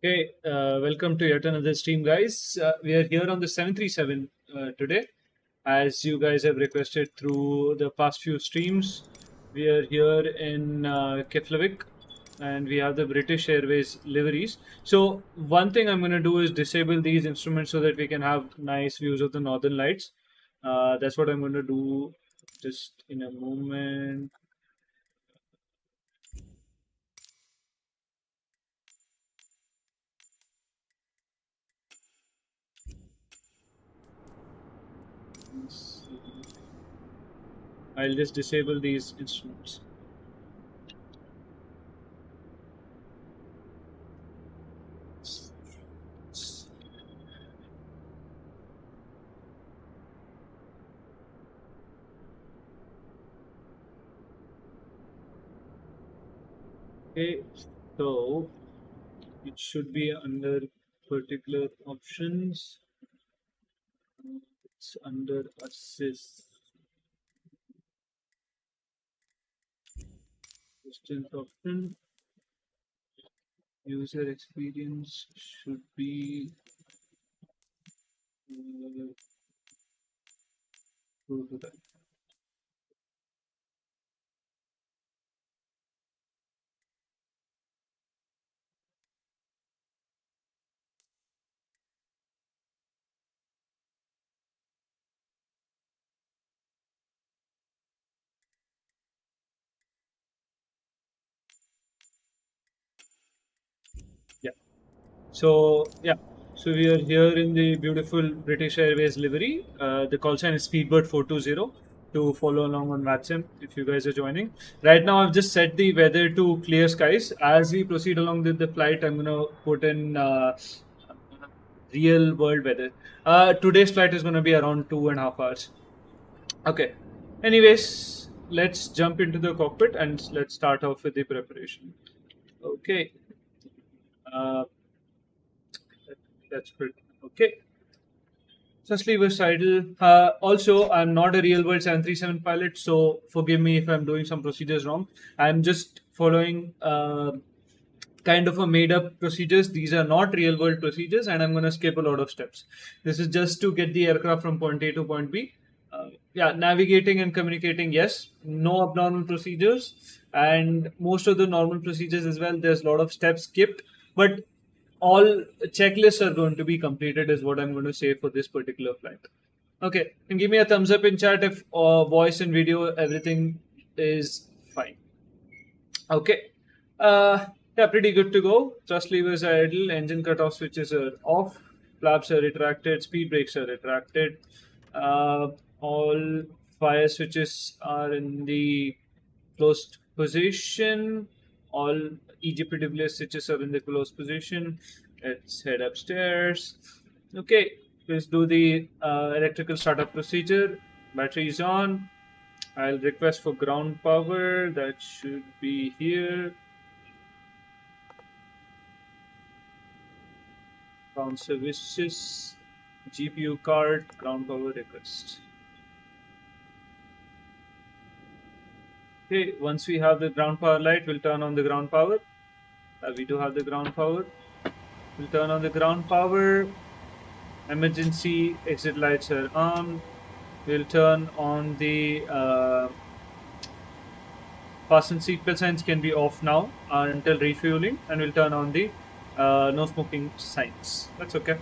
Hey, welcome to yet another stream, guys. We are here on the 737 today. As you guys have requested through the past few streams, we are here in Keflavik and we have the British Airways liveries. So, one thing I'm going to do is disable these instruments so that we can have nice views of the northern lights. That's what I'm going to do just in a moment. I'll just disable these instruments. Okay, so it should be under particular options. It's under assist. Distance option. User experience should be go to that. Yeah. So we are here in the beautiful British Airways livery. The call sign is Speedbird 420 to follow along on WhatsApp if you guys are joining. Right now, I've just set the weather to clear skies. As we proceed along with the flight, I'm gonna put in real world weather. Today's flight is gonna be around 2.5 hours. Okay. Anyways, let's jump into the cockpit and let's start off with the preparation. Okay. Uh, that's pretty okay. Firstly, versatile. Also, I'm not a real world 737 pilot, so forgive me if I'm doing some procedures wrong. I'm just following kind of a made up procedures. These are not real world procedures, and I'm going to skip a lot of steps. This is just to get the aircraft from point A to point B. Yeah, navigating and communicating, yes. No abnormal procedures, and most of the normal procedures as well. There's a lot of steps skipped, but all checklists are going to be completed, is what I'm going to say for this particular flight. Okay, and give me a thumbs up in chat if voice and video everything is fine. Okay. Yeah, pretty good to go. Thrust levers are idle, engine cutoff switches are off, flaps are retracted, speed brakes are retracted. All fire switches are in the closed position. All EGPF switches are in the closed position. Let's head upstairs. Okay, let's do the electrical startup procedure. Battery is on. I'll request for ground power. That should be here. Ground services, GPU card, ground power request. Okay, once we have the ground power light, we'll turn on the ground power. We do have the ground power. We'll turn on the ground power. Emergency exit lights are on. We'll turn on the fasten seatbelt signs can be off now until refueling, and we'll turn on the no smoking signs. That's okay.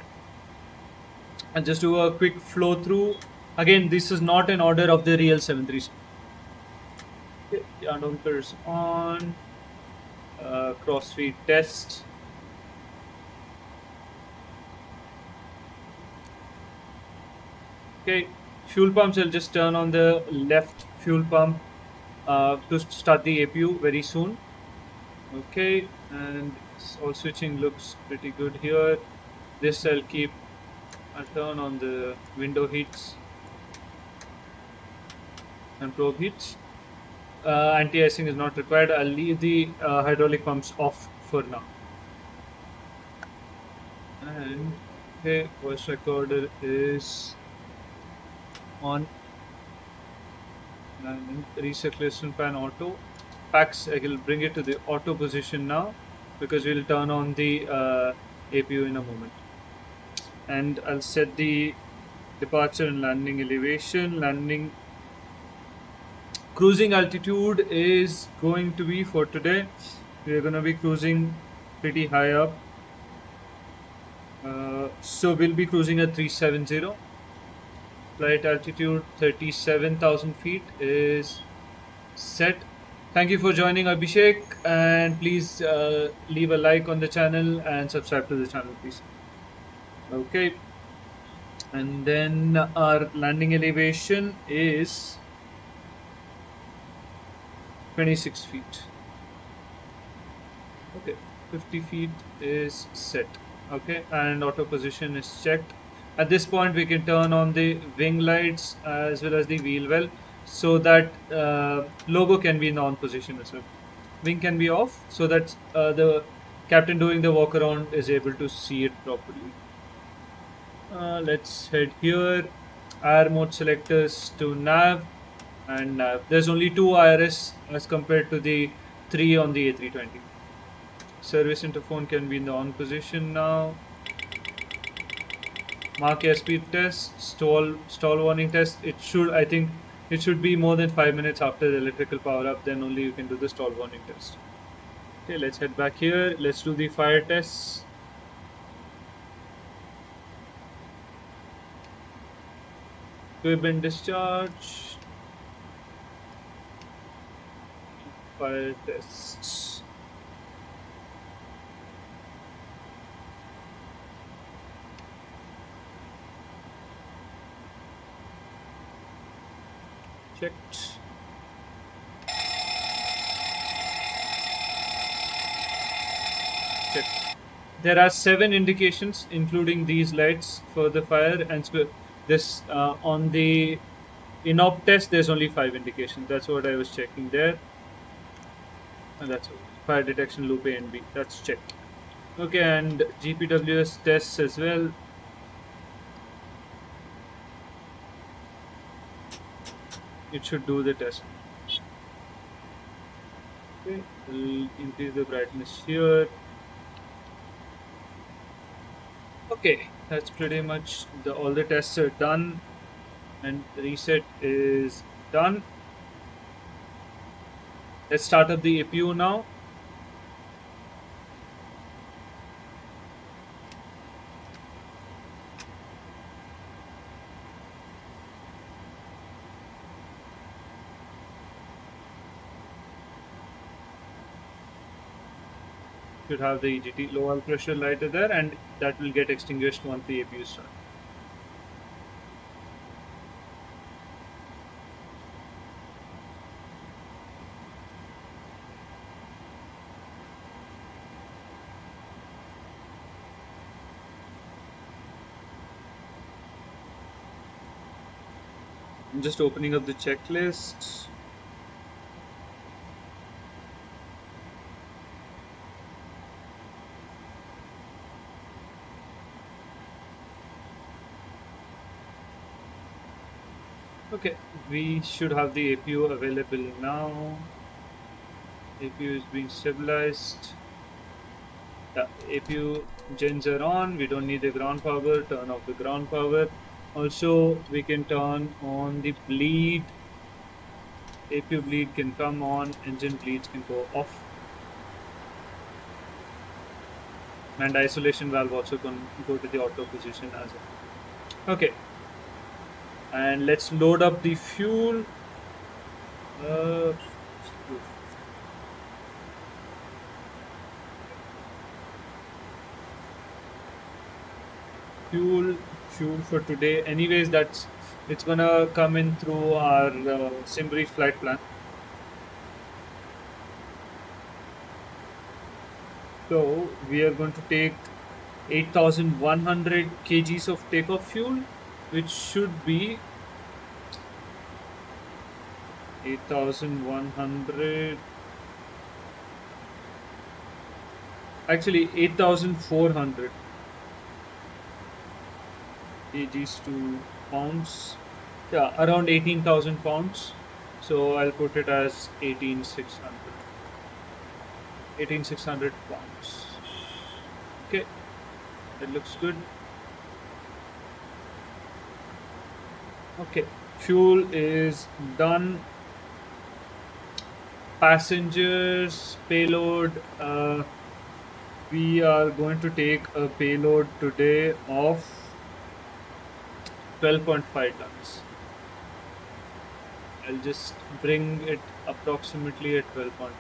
And just do a quick flow through. Again, this is not in order of the real 737. Okay, the undonkers on. Crossfeed test. Okay, fuel pumps. I'll just turn on the left fuel pump to start the APU very soon. Okay, and all switching looks pretty good here. This I'll turn on the window heats and probe heats. Anti-icing is not required. I'll leave the hydraulic pumps off for now. And okay, voice recorder is on. And recirculation fan auto. Packs, I will bring it to the auto position now because we'll turn on the APU in a moment. And I'll set the departure and landing elevation. Landing cruising altitude is going to be, for today, we're going to be cruising pretty high up. So we'll be cruising at 370. Flight altitude 37,000 feet is set. Thank you for joining, Abhishek, and please leave a like on the channel and subscribe to the channel, please. Okay, and then our landing elevation is 26 feet. Okay, 50 feet is set. Okay, and auto position is checked. At this point, we can turn on the wing lights as well as the wheel well, so that logo can be in on position as well. Wing can be off, so that the captain doing the walk around is able to see it properly. Let's head here. IR mode selectors to nav and nav. There's only 2 IRS as compared to the 3 on the A320. Service interphone can be in the on position now. Mark airspeed test, stall warning test. I think it should be more than 5 minutes after the electrical power up, then only you can do the stall warning test. Okay, let's head back here. Let's do the fire tests. Equipment discharge. Fire tests. Checked. Checked. There are 7 indications, including these lights for the fire, and this on the inop test. There's only 5 indications. That's what I was checking there, and that's all. Fire detection loop A and B. That's checked. Okay, and GPWS tests as well. It should do the test. Okay, we'll increase the brightness here. Okay, that's pretty much all the tests are done, and reset is done. Let's start up the APU now. Should have the EGT low oil pressure lighter there, and that will get extinguished once the APU starts. I'm just opening up the checklist. Okay, we should have the APU available now. APU is being stabilized. Yeah, APU gens are on. We don't need the ground power. Turn off the ground power. Also, we can turn on the bleed. APU bleed can come on. Engine bleeds can go off. And isolation valve also can go to the auto position as well. Okay. And let's load up the fuel. Fuel for today. Anyways, it's gonna come in through our SimBrief flight plan. So we are going to take 8,100 kgs of takeoff fuel, which should be 8,100. Actually, 8,400 kgs to pounds. Yeah, around 18,000 pounds. So I'll put it as 18,600. 18,600 pounds. Okay. It looks good. Okay, fuel is done. Passengers, payload. We are going to take a payload today of 12.5 tons. I'll just bring it approximately at 12.5 tons.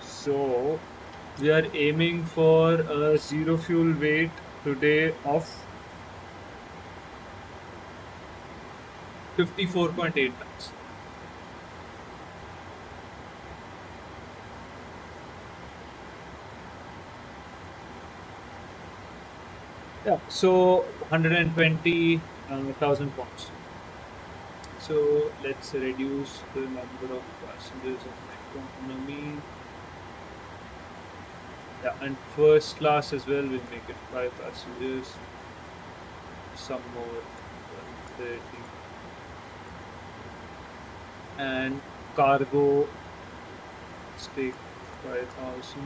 So we are aiming for a zero fuel weight today of 54.8 tons. Yeah, so 120,000 pounds. So let's reduce the number of passengers of economy. Yeah, and first class as well, we'll make it 5 passengers. Some more, 130. And cargo, let's take 5,000.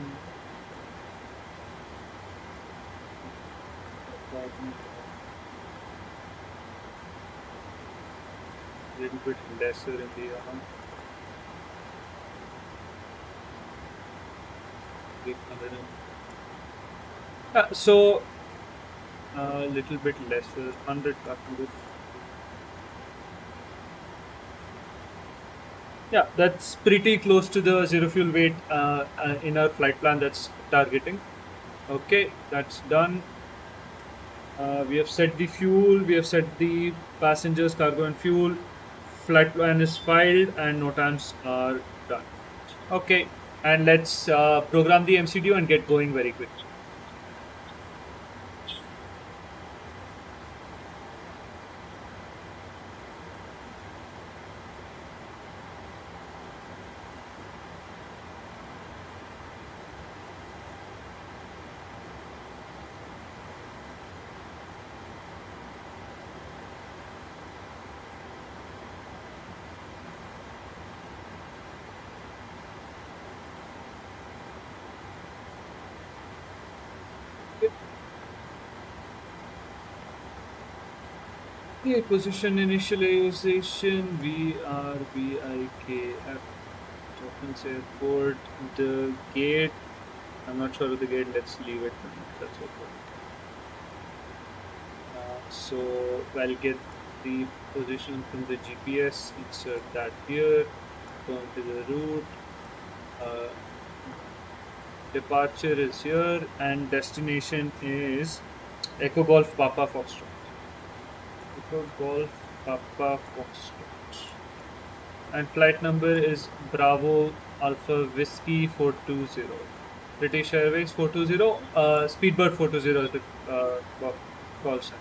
A little bit lesser in the 800. So a little bit lesser, 100 passengers. Yeah, that's pretty close to the zero fuel weight in our flight plan that's targeting. Okay, that's done. We have set the fuel, we have set the passengers, cargo, and fuel. Flight plan is filed, and NOTAMs are done. Okay, and let's program the MCDU and get going very quickly. Okay, position initialization, BIKF, Johannes Airport, the gate, I'm not sure of the gate, let's leave it, that's okay. So I'll get the position from the GPS, insert that here, go into the route, departure is here, and destination is Echo Golf Papa Foxtrot. Echo Golf Papa Foxtrot. And flight number is Bravo Alpha Whiskey 420. British Airways 420. Speedbird 420 is the call sign.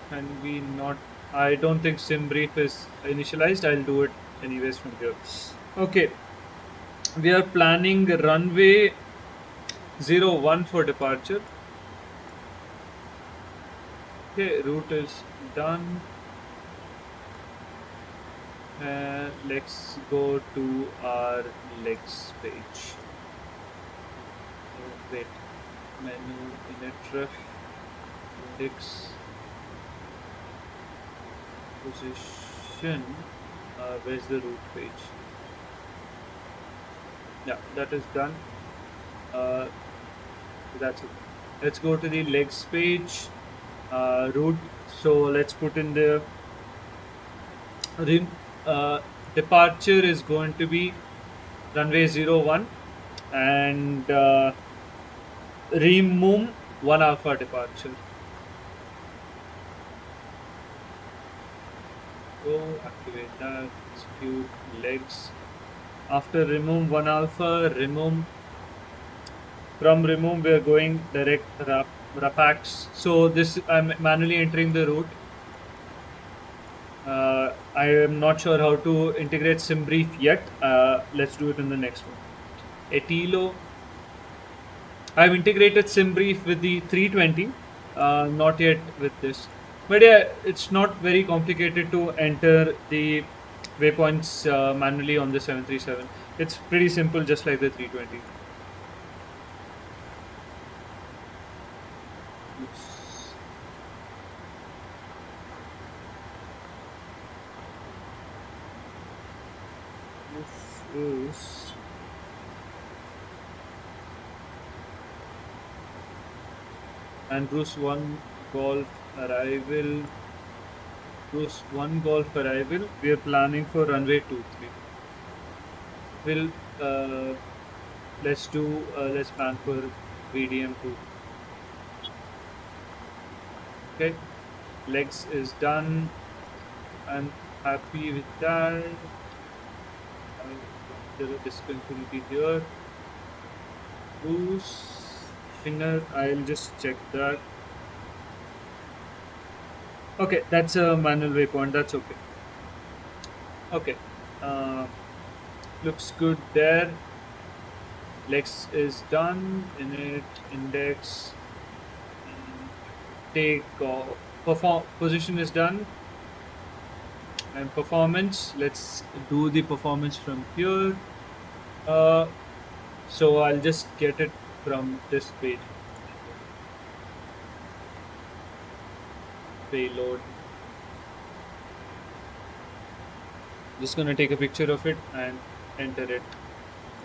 Can we not? I don't think sim brief is initialized. I'll do it anyways from here. Okay. We are planning runway 01 for departure. Okay, route is done. Let's go to our legs page. Wait, menu, init ref, index, position. Where's the route page? Yeah, that is done. That's it. Let's go to the legs page. Route. So let's put in the departure is going to be runway 01 and remove 1 alpha departure. So activate that, execute legs. After remove 1 alpha, from remove we are going direct Rapax. So this I'm manually entering the route. I am not sure how to integrate SimBrief yet. Let's do it in the next one. Etilo. I've integrated SimBrief with the 320, not yet with this. But yeah, it's not very complicated to enter the waypoints manually on the 737. It's pretty simple, just like the 320. This is Andrews 1 Golf arrival. Andrews 1 Golf arrival. We are planning for runway 23. We'll let's plan for VDM 2. Okay, legs is done. I'm happy with that. There's a discontinuity here. Whose finger? I'll just check that. Okay, that's a manual waypoint. That's okay. Okay, uh, looks good there. Legs is done. Init, index, take off. Position is done. And performance. Let's do the performance from here. So I'll just get it from this page. Payload. Just gonna take a picture of it and enter it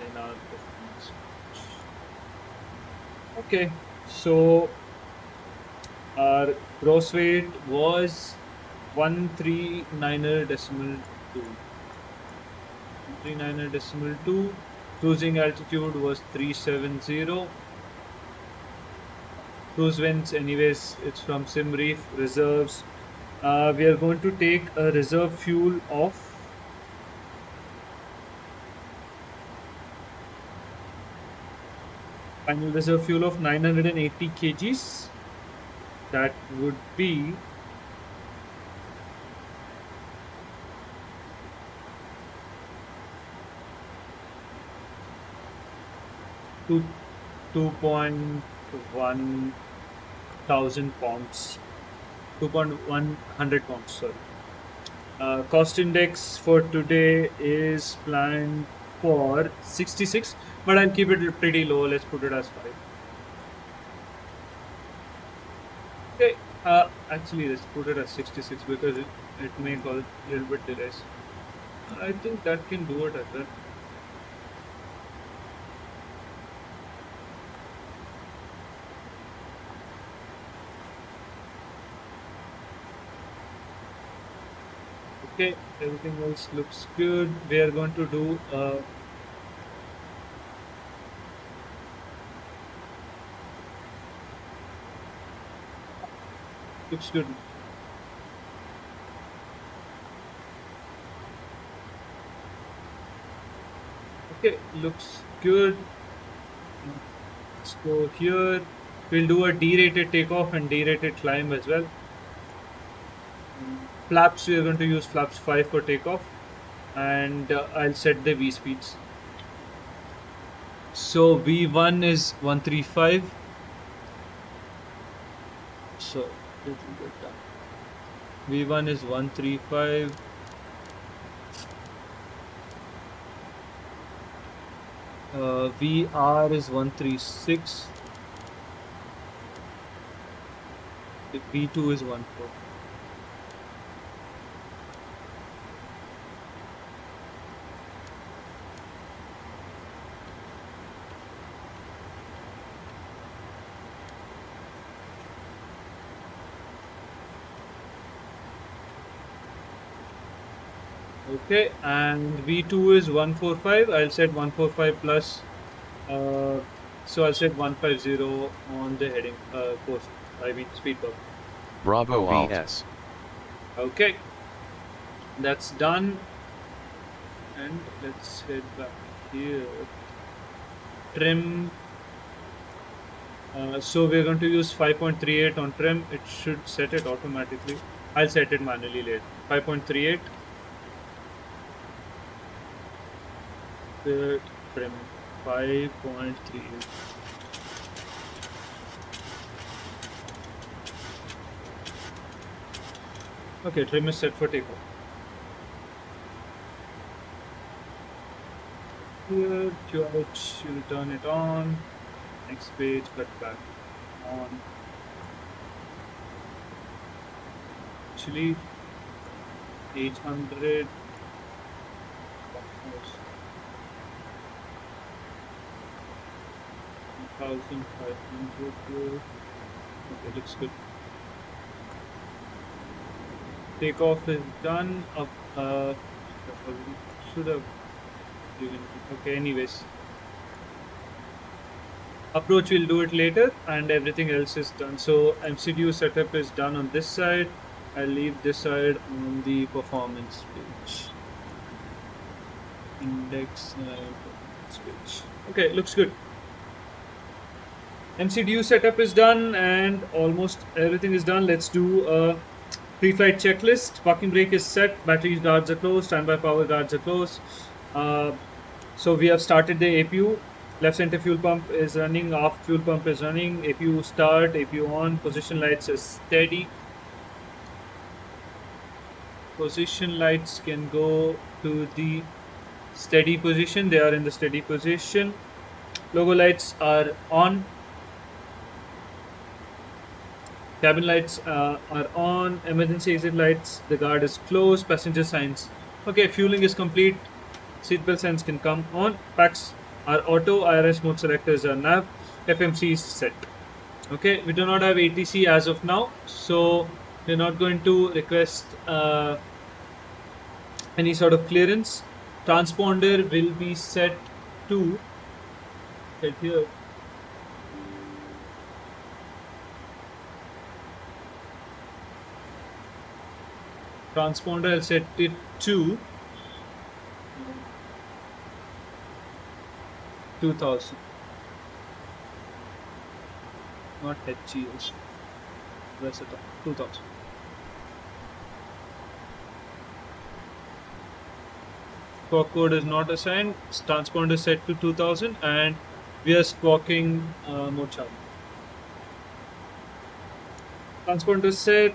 in our performance. Okay, so our gross weight was 139.2. 139.2. Cruising altitude was 370. Cruise winds, anyways, it's from Simreef reserves. We are going to take a reserve fuel of final reserve fuel of 980 kgs. That would be 2.1 thousand pounds, 2.100 pounds. Sorry. Cost index for today is planned for 66, but I'll keep it pretty low. Let's put it as 5. Okay. Actually, let's put it as 66 because it may cause a little bit delays. I think that can do it as well. Okay, everything else looks good. We are going to do looks good. Okay, looks good. Let's go here. We'll do a derated takeoff and derated climb as well. Flaps, we are going to use flaps 5 for takeoff, and I'll set the V speeds. So V1 is 135. So V1 is 135. VR is 136. V2 is 14. Okay, and V2 is 145. I'll set 145 plus. So I'll set 150 on the heading course. I mean speed bump. Bravo VS. Okay, that's done. And let's head back here. Trim. So we're going to use 5.38 on trim. It should set it automatically. I'll set it manually later. 5.38. The trim 5.38. Okay, trim is set for takeoff. Here, QH, you'll turn it on. Next page, cut back on. Actually, 800. 1500. Okay, looks good. Takeoff is done. Should have given. Okay, anyways. Approach, we'll do it later, and everything else is done. So MCDU setup is done on this side. I'll leave this side on the performance page. Index performance page. Okay, looks good. MCDU setup is done and almost everything is done. Let's do a pre-flight checklist. Parking brake is set, battery guards are closed, standby power guards are closed. So we have started the APU. Left center fuel pump is running, aft fuel pump is running, APU start, APU on, position lights is steady. Position lights can go to the steady position, they are in the steady position. Logo lights are on. Cabin lights are on. Emergency exit lights, the guard is closed. Passenger signs. Okay, fueling is complete. Seatbelt signs can come on. Packs are auto. IRS mode selectors are nav. FMC is set. Okay, we do not have ATC as of now, so we're not going to request any sort of clearance. Transponder will be set to right here. Transponder, I'll set it to 2000. Not HGS. Versatile. 2000. Squawk code is not assigned. Transponder is set to 2000 and we are squawking mode chart. Transponder set,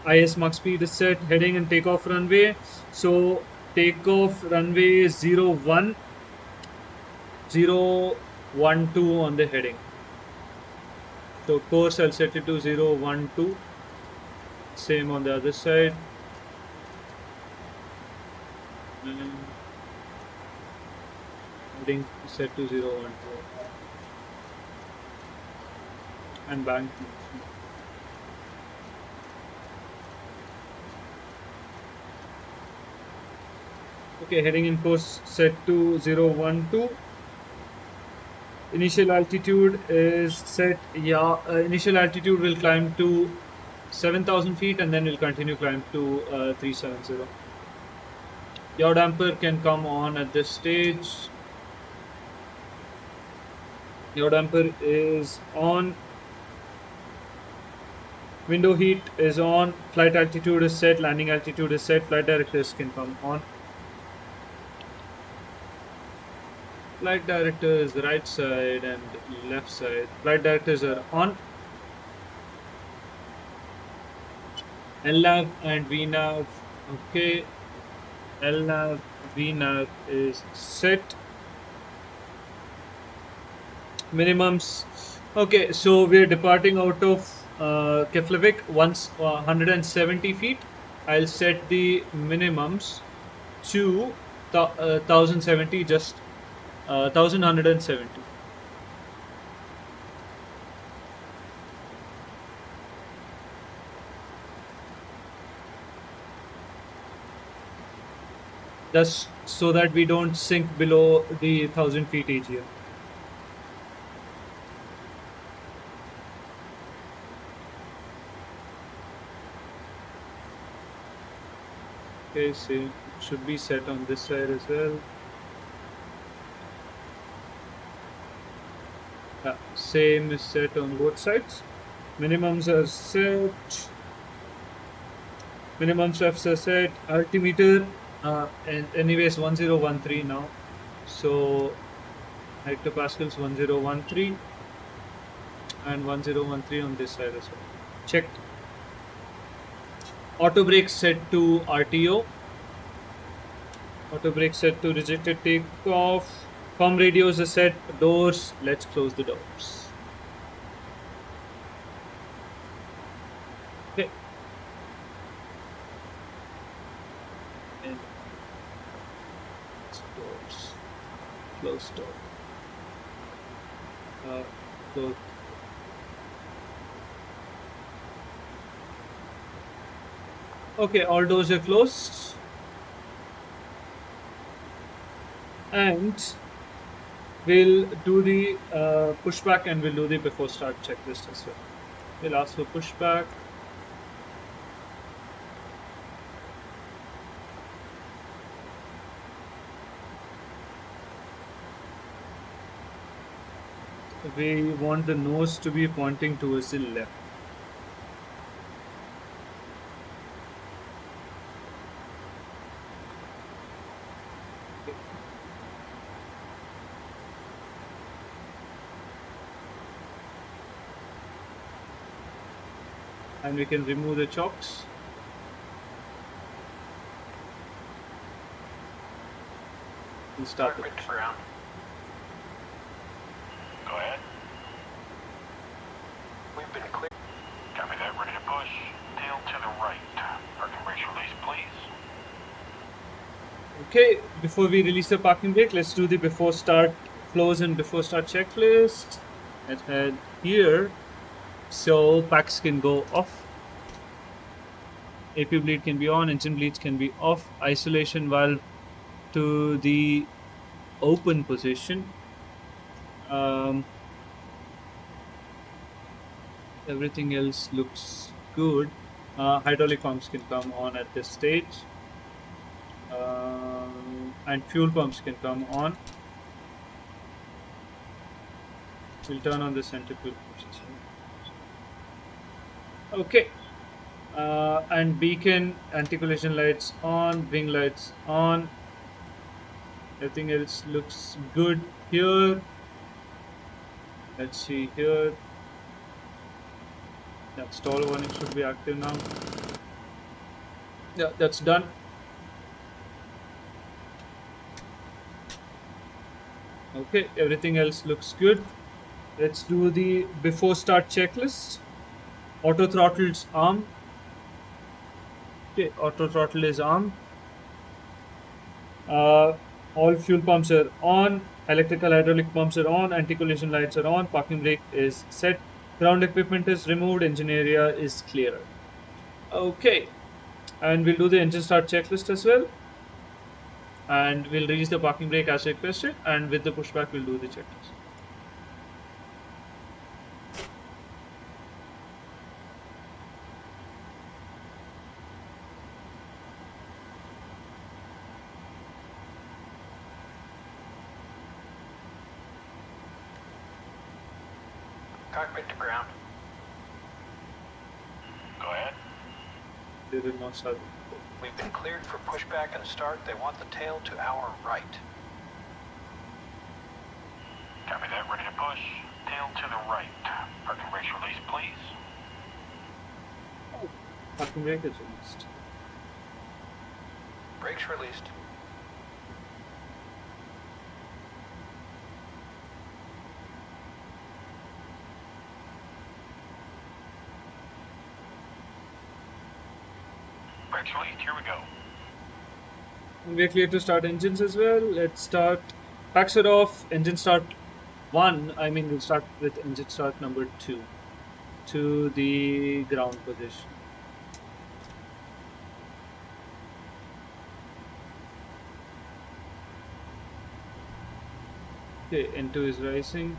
IS Mach speed is set, heading and takeoff runway. So takeoff runway is 01, 012 on the heading. So course I'll set it to 012. Same on the other side. And heading set to 012. And bank. Okay, heading in course set to 012. Initial altitude is set. Initial altitude will climb to 7,000 feet and then will continue climb to 370. Yaw damper can come on at this stage. Yaw damper is on. Window heat is on. Flight altitude is set. Landing altitude is set. Flight directors can come on. Flight directors right side and left side. Flight directors are on. LNAV and VNAV. Okay. LNAV, VNAV is set. Minimums. Okay, so we are departing out of Keflavik once 170 feet. I'll set the minimums to 1070, just 1170. Just so that we don't sink below the 1000 feet AGM. Okay, so it should be set on this side as well. Same is set on both sides. Minimums are set. Minimum steps are set. Altimeter and anyways 1013 now. So hectopascals 1013 and 1013 on this side as well. Checked. Auto brake set to RTO. Auto brake set to rejected takeoff. Comm radios are set. Doors. Let's close the doors. Okay. And doors. Close door. So okay, all doors are closed, and we'll do the pushback, and we'll do the before start checklist as well. We'll ask for pushback. We want the nose to be pointing towards the left. And we can remove the chocks. We'll start it. Ground. Go ahead. We've been clear. Copy that, ready to push. Tail to the right. Parking brakes release, please. Okay, before we release the parking brake, let's do the before start flows and before start checklist. Let's head here. So packs can go off. AP bleed can be on, engine bleeds can be off. Isolation valve to the open position. Everything else looks good. Hydraulic pumps can come on at this stage. And fuel pumps can come on. We'll turn on the centrifugal system. Okay. And beacon, anti-collision lights on, wing lights on. Everything else looks good here. Let's see here. That stall warning should be active now. Yeah, that's done. Okay, everything else looks good. Let's do the before start checklist. Auto throttle's armed. Okay, auto throttle is armed. All fuel pumps are on. Electrical hydraulic pumps are on. Anti-collision lights are on. Parking brake is set. Ground equipment is removed. Engine area is clear. Okay, and we'll do the engine start checklist as well. And we'll release the parking brake as requested. And with the pushback, we'll do the checklist. Cockpit to ground. Go ahead. They did not start. We've been cleared for pushback and start. They want the tail to our right. Copy that, ready to push. Tail to the right. Parking brakes release, please. Oh, parking brake is released. Brakes released. Brakes released, here we go. We're clear to start engines as well. Let's start. Packs are off. Engine start 1. I mean, we'll start with engine start number 2 to the ground position. Okay, N2 is rising.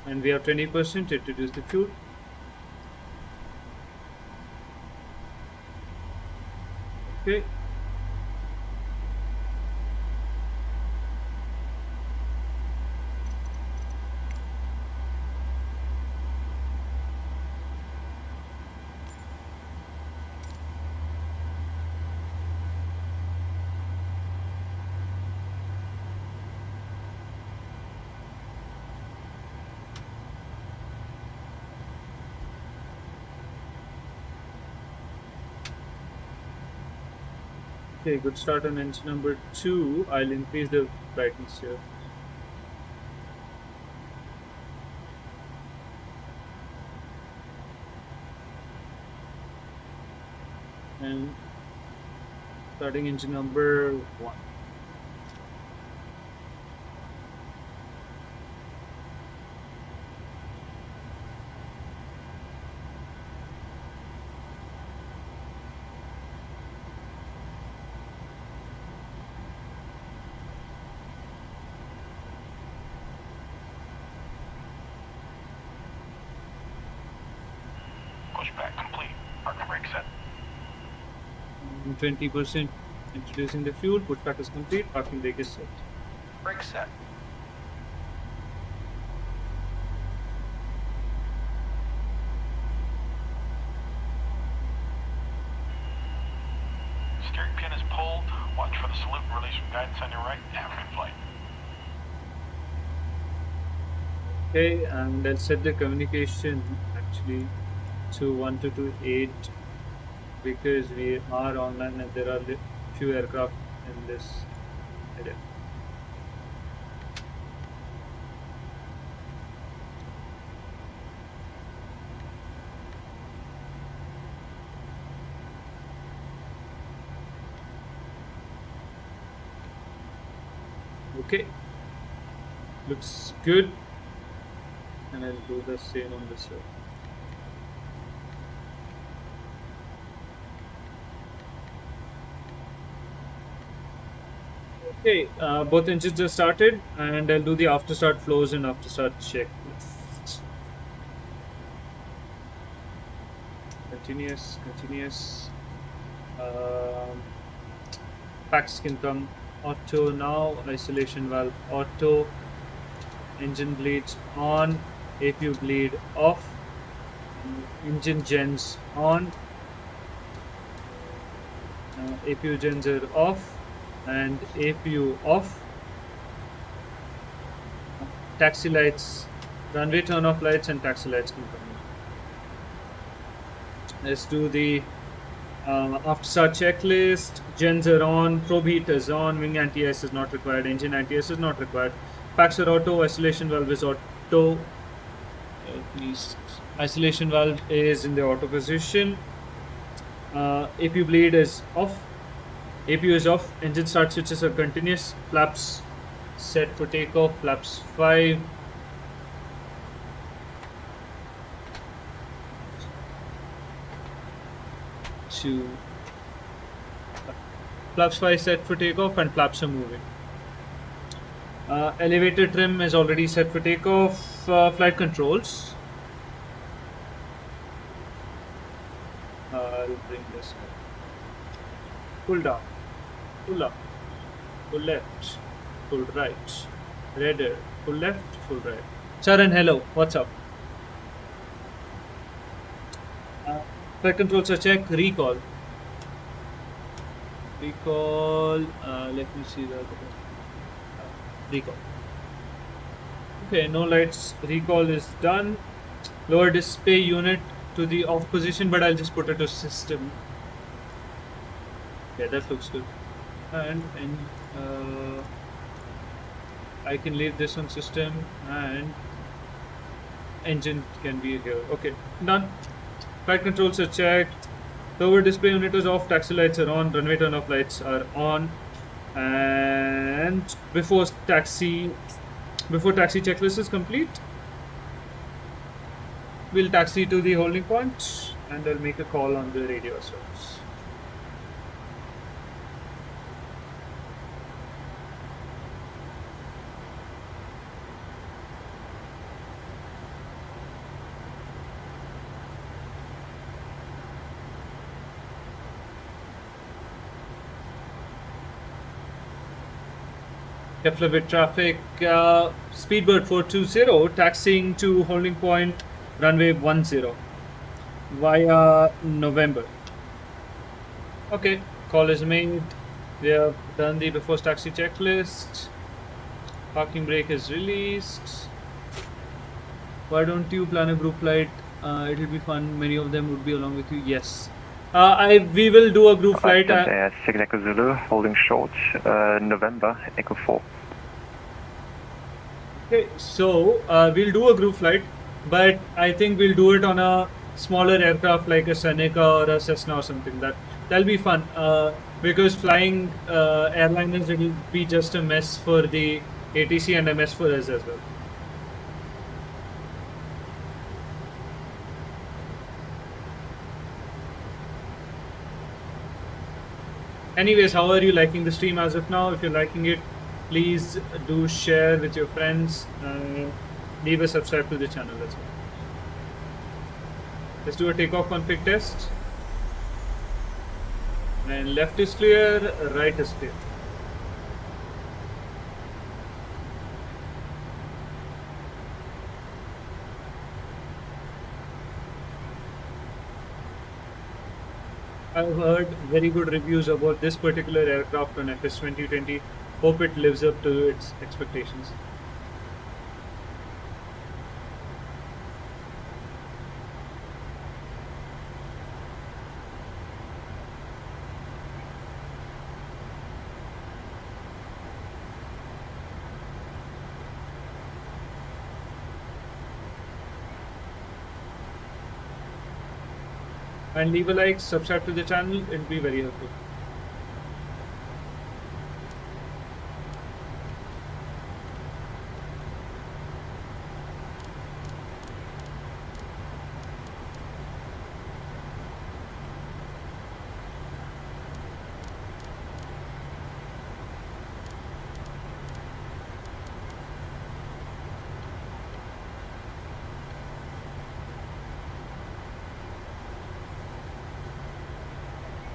And we have 20% to introduce the fuel. Okay. Okay, good start on engine number 2. I'll increase the brightness here. And Starting engine number 1. Pushback complete. Parking brake set. 20%. Introducing the fuel. Pushback is complete. Parking brake is set. Brake set. Steering pin is pulled. Watch for the salute and release from guidance on your right. Have a good flight. Okay, and I'll set the communication actually to 1228 because we are online and there are few aircraft in this area. Okay, looks good, and I'll do the same on this side. Okay, both engines are started, and I'll do the after start flows and after start checklist. Continuous. Packs can come auto now. Isolation valve auto. Engine bleeds on. APU bleed off. Engine gens on. APU gens are off. And APU off. Taxi lights, runway turn off lights and taxi lights can come in. Let's do the after start checklist. Gens are on, probe heat is on, wing anti-ice is not required, engine anti-ice is not required. Packs are auto, isolation valve is auto. Please, isolation valve is in the auto position. APU bleed is off. APU is off. Engine start switches are continuous. Flaps set for takeoff. Flaps 5. Flaps 5 set for takeoff and flaps are moving. Elevator trim is already set for takeoff. Flight controls. I'll bring this up. Pull down. Pull up, pull left, pull right, radar, pull left, pull right. Charan, hello, what's up? Flight controls are checked, recall. Let me see that. Recall. Okay, no lights, recall is done. Lower display unit to the off position, but I'll just put it to system. Yeah, that looks good. And I can leave this on system and engine can be here. Okay, done. Flight controls are checked. Lower display unit is off. Taxi lights are on. Runway turn off lights are on. And before taxi checklist is complete, we'll taxi to the holding point and I'll make a call on the radio service. Keflavik traffic, Speedbird 420, taxiing to holding point runway 10 via November. Okay, call is made. We have done the before taxi checklist. Parking brake is released. Why don't you plan a group flight? It'll be fun. Many of them would be along with you. Yes. We will do a group flight. 6 Echo Zulu, holding short, November, Echo 4. Okay, so we'll do a group flight, but I think we'll do it on a smaller aircraft like a Seneca or a Cessna or something. That'll be fun. because flying airliners, it will be just a mess for the ATC and a mess for us as well. Anyways, how are you liking the stream as of now? If you're liking it, please do share with your friends and leave a subscribe to the channel as well. Let's do a takeoff config test. And left is clear, right is clear. I've heard very good reviews about this particular aircraft on FS 2020. Hope it lives up to its expectations. And leave a like, subscribe to the channel, it will be very helpful.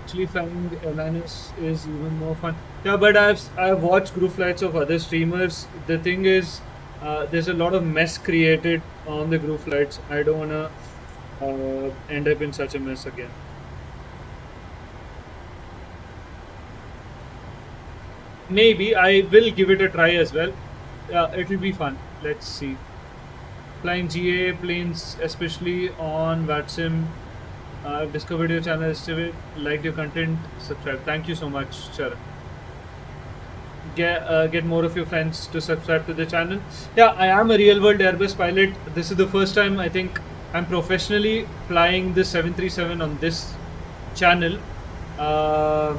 Actually, flying airliners is even more fun. Yeah, but I've watched group flights of other streamers. The thing is, there's a lot of mess created on the group flights. I don't wanna end up in such a mess again. Maybe I will give it a try as well. It will be fun. Let's see. Flying GA planes, especially on VATSIM. I've discovered your channel yesterday, liked your content, subscribe. Thank you so much, Sharon. Get more of your friends to subscribe to the channel. Yeah, I am a real world Airbus pilot. This is the first time I think I'm professionally flying the 737 on this channel. I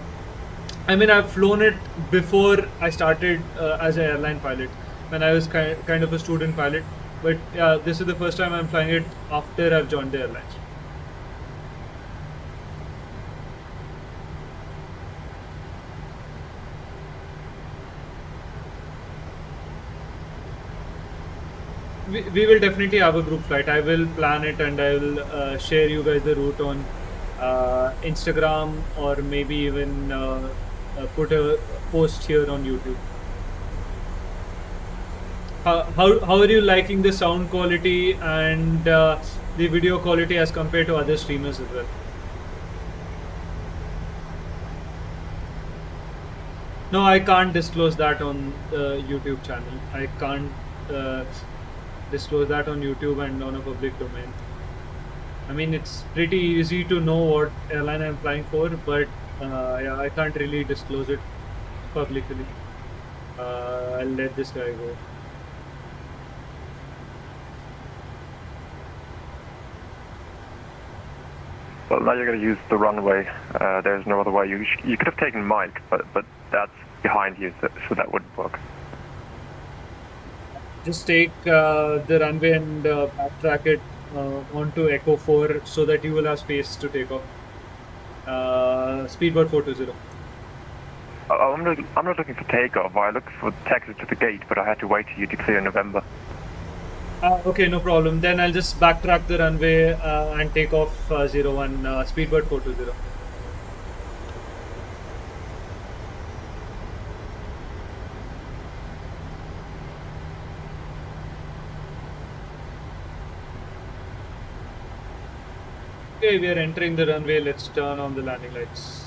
mean, I've flown it before I started as an airline pilot, when I was kind of a student pilot. But yeah, this is the first time I'm flying it after I've joined the airlines. We will definitely have a group flight. I will plan it and I will share you guys the route on Instagram, or maybe even put a post here on YouTube. How are you liking the sound quality and the video quality as compared to other streamers as well? No, I can't disclose that on the YouTube channel. I can't disclose that on YouTube and on a public domain. I mean, it's pretty easy to know what airline I'm flying for, but yeah, I can't really disclose it publicly. I'll let this guy go. Well, now you're going to use the runway. There's no other way. You could have taken Mike, but that's behind you, so that wouldn't work. Just take the runway and backtrack it onto Echo 4 so that you will have space to take off. Speedbird 420. I'm not looking for takeoff. I looked for taxi to the gate, but I had to wait till you declare November. Okay, no problem. Then I'll just backtrack the runway and take off 01 Speedbird 420. Okay, we are entering the runway. Let's turn on the landing lights.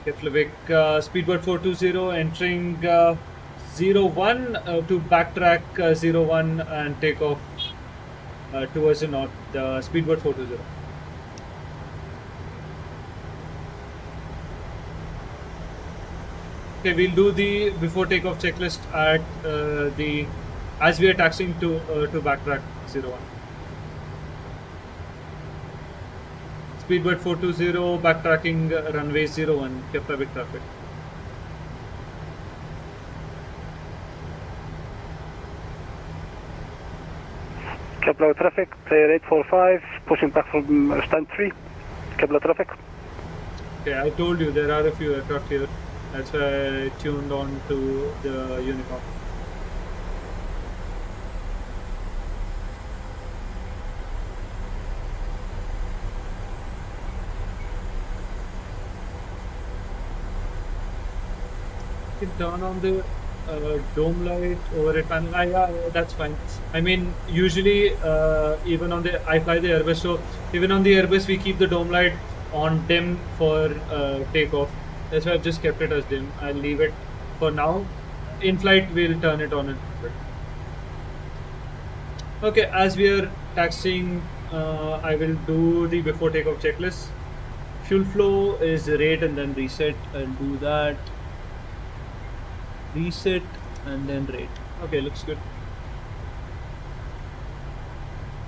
Keflavik, Speedbird 420 entering 01 to backtrack 01 and take off towards the north, the Speedbird 420. Okay, we'll do the before takeoff checklist at as we are taxiing to backtrack 01. Speedbird 420 backtracking runway 01, Keflavik traffic. Kepler traffic, player 845, pushing back from stand 3. Kepler traffic. Okay, I told you there are a few aircraft here. That's why I tuned on to the uniform. You can turn on the dome light over a panel. Yeah, that's fine. I mean, usually even on the I fly the Airbus, so even on the Airbus we keep the dome light on dim for takeoff. That's why I've just kept it as dim. I'll leave it for now. In flight we'll turn it on. Okay, as we are taxiing, I will do the before takeoff checklist. Fuel flow is rate and then reset. I'll do that. Reset and then rate. Okay, looks good.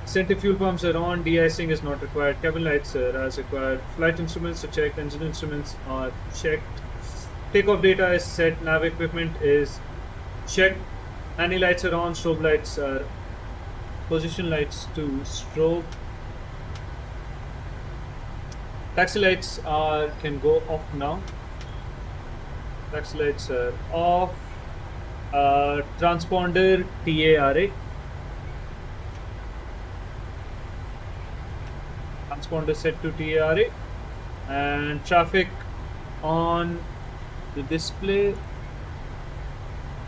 Center fuel pumps are on. De-icing is not required. Cabin lights are as required. Flight instruments are checked. Engine instruments are checked. Takeoff data is set. Nav equipment is checked. Anti lights are on. Strobe lights are. Position lights to strobe. Taxi lights can go off now. Taxi lights are off. Transponder TARA. Transponder set to TARA. And traffic on the display.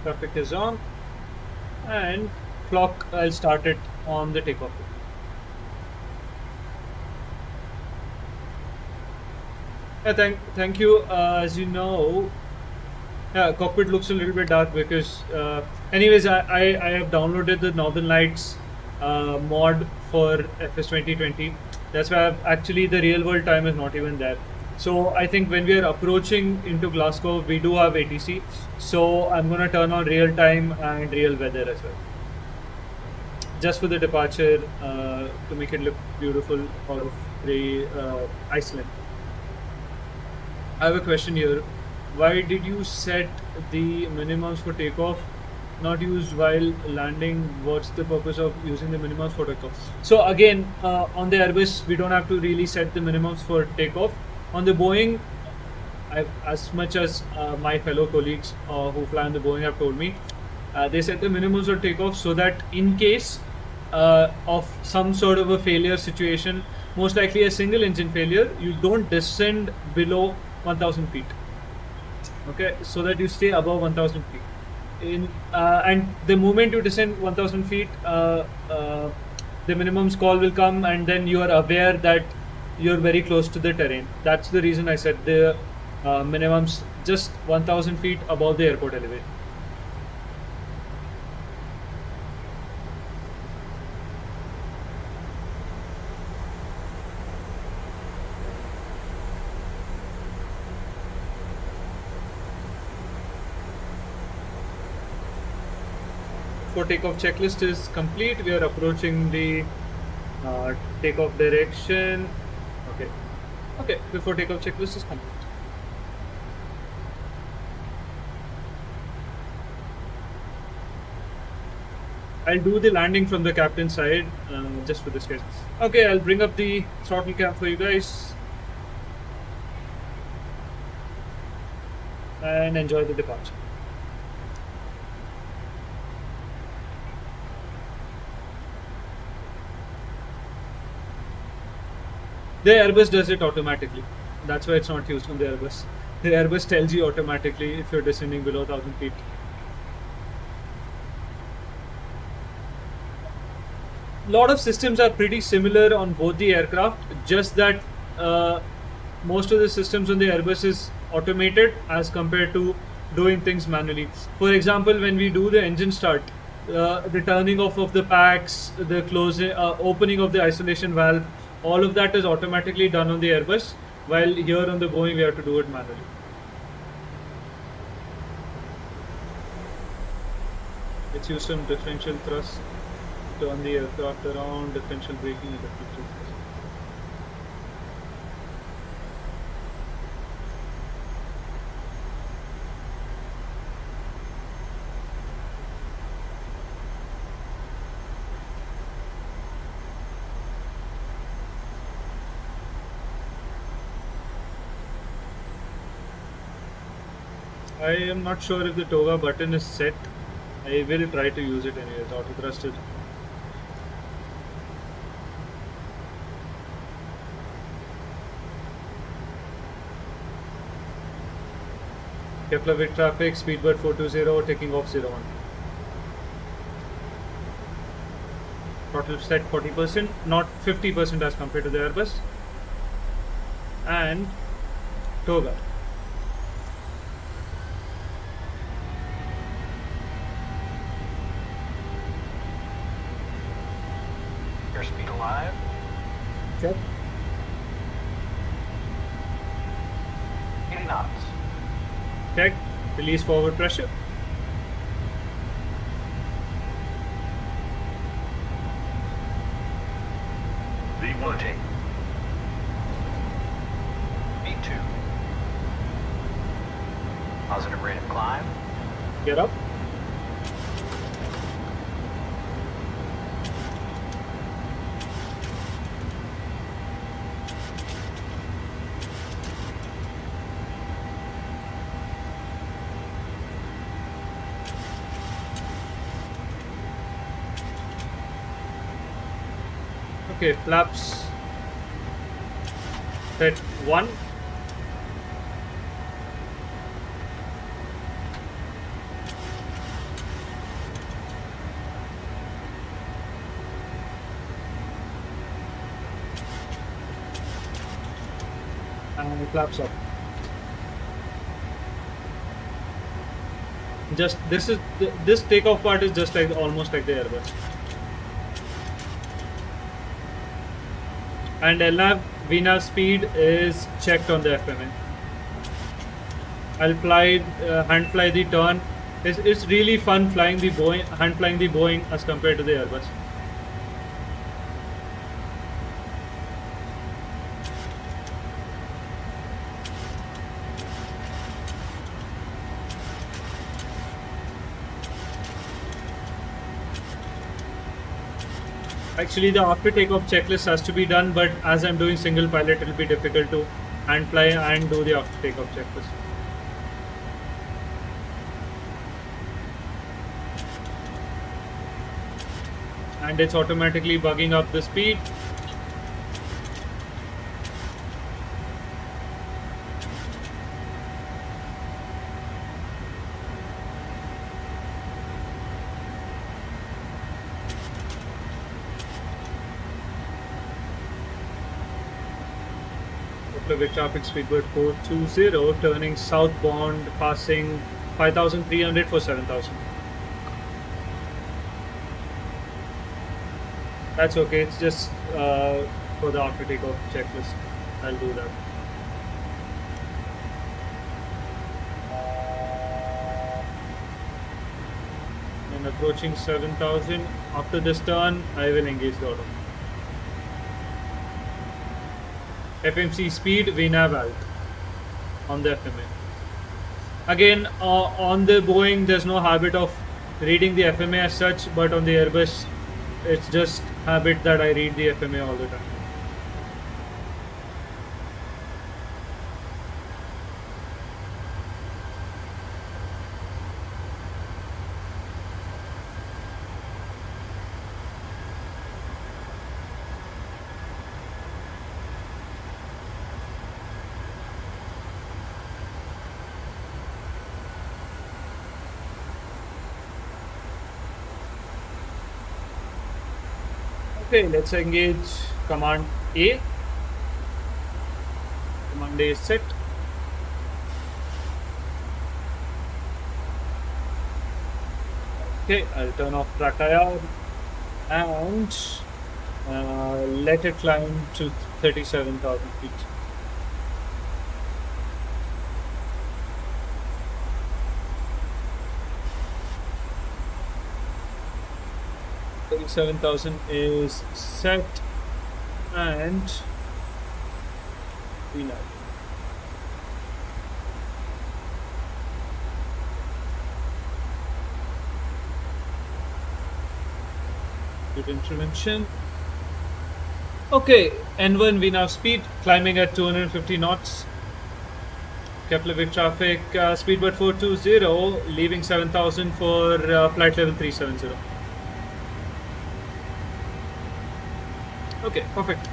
Traffic is on. And clock, I'll start it on the takeoff. Yeah, thank you. As you know, yeah, cockpit looks a little bit dark because, anyways, I have downloaded the Northern Lights mod for FS 2020. That's why actually the real world time is not even there. So I think when we are approaching into Glasgow, we do have ATC. So I'm gonna turn on real time and real weather as well, just for the departure to make it look beautiful out of the Iceland. I have a question here. Why did you set the minimums for takeoff not used while landing? What's the purpose of using the minimums for takeoff? So again, on the Airbus, we don't have to really set the minimums for takeoff. On the Boeing, as much as my fellow colleagues who fly on the Boeing have told me, they set the minimums for takeoff so that in case of some sort of a failure situation, most likely a single engine failure, you don't descend below 1000 feet. Okay, so that you stay above 1000 feet. And the moment you descend 1000 feet, the minimums call will come, and then you are aware that you're very close to the terrain. That's the reason I set the minimums just 1000 feet above the airport elevation. Takeoff checklist is complete. We are approaching the takeoff direction. Okay, before takeoff checklist is complete. I'll do the landing from the captain's side just for this case. Okay, I'll bring up the throttle cam for you guys and enjoy the departure. The Airbus does it automatically. That's why it's not used on the Airbus. The Airbus tells you automatically if you're descending below 1000 feet. A lot of systems are pretty similar on both the aircraft, just that most of the systems on the Airbus is automated as compared to doing things manually. For example, when we do the engine start, the turning off of the packs, the closing, opening of the isolation valve, all of that is automatically done on the Airbus, while here on the Boeing we have to do it manually. Let's use some differential thrust, turn the aircraft around, differential braking and differential thrust. I am not sure if the toga button is set. I will try to use it anyways, auto thrust it. Keflavik traffic, Speedbird 420, taking off 01. Throttle set 40%, not 50% as compared to the Airbus. And toga. Airspeed alive. Check. 80 knots. Check. Release forward pressure. Rotate. V2. Positive rate of climb. Get up. Okay, flaps set 1. And flaps up. Just this takeoff part is just like almost like the Airbus. And LNAV VNAV speed is checked on the FMA. I'll hand fly the turn. It's really fun flying the Boeing, hand flying the Boeing as compared to the Airbus. Actually, the after takeoff checklist has to be done, but as I'm doing single pilot, it will be difficult to hand fly and do the after takeoff checklist. And it's automatically bugging up the speed. Keflavik traffic Speedbird 420, turning southbound, passing 5,300 for 7,000. That's okay, it's just for the after takeoff checklist. I'll do that. And approaching 7,000. After this turn, I will engage the auto. FMC speed, VNAV alt on the FMA. Again, on the Boeing, there's no habit of reading the FMA as such, but on the Airbus, it's just habit that I read the FMA all the time. Okay, let's engage command A. Command A is set. Okay, I'll turn off track IR and let it climb to 37,000 feet. $37,000 is set and we know. Good intervention. Okay, N1 we now speed, climbing at 250 knots. Keflavik traffic, Speedbird 420, leaving 7,000 for flight level 370. Okay, perfect.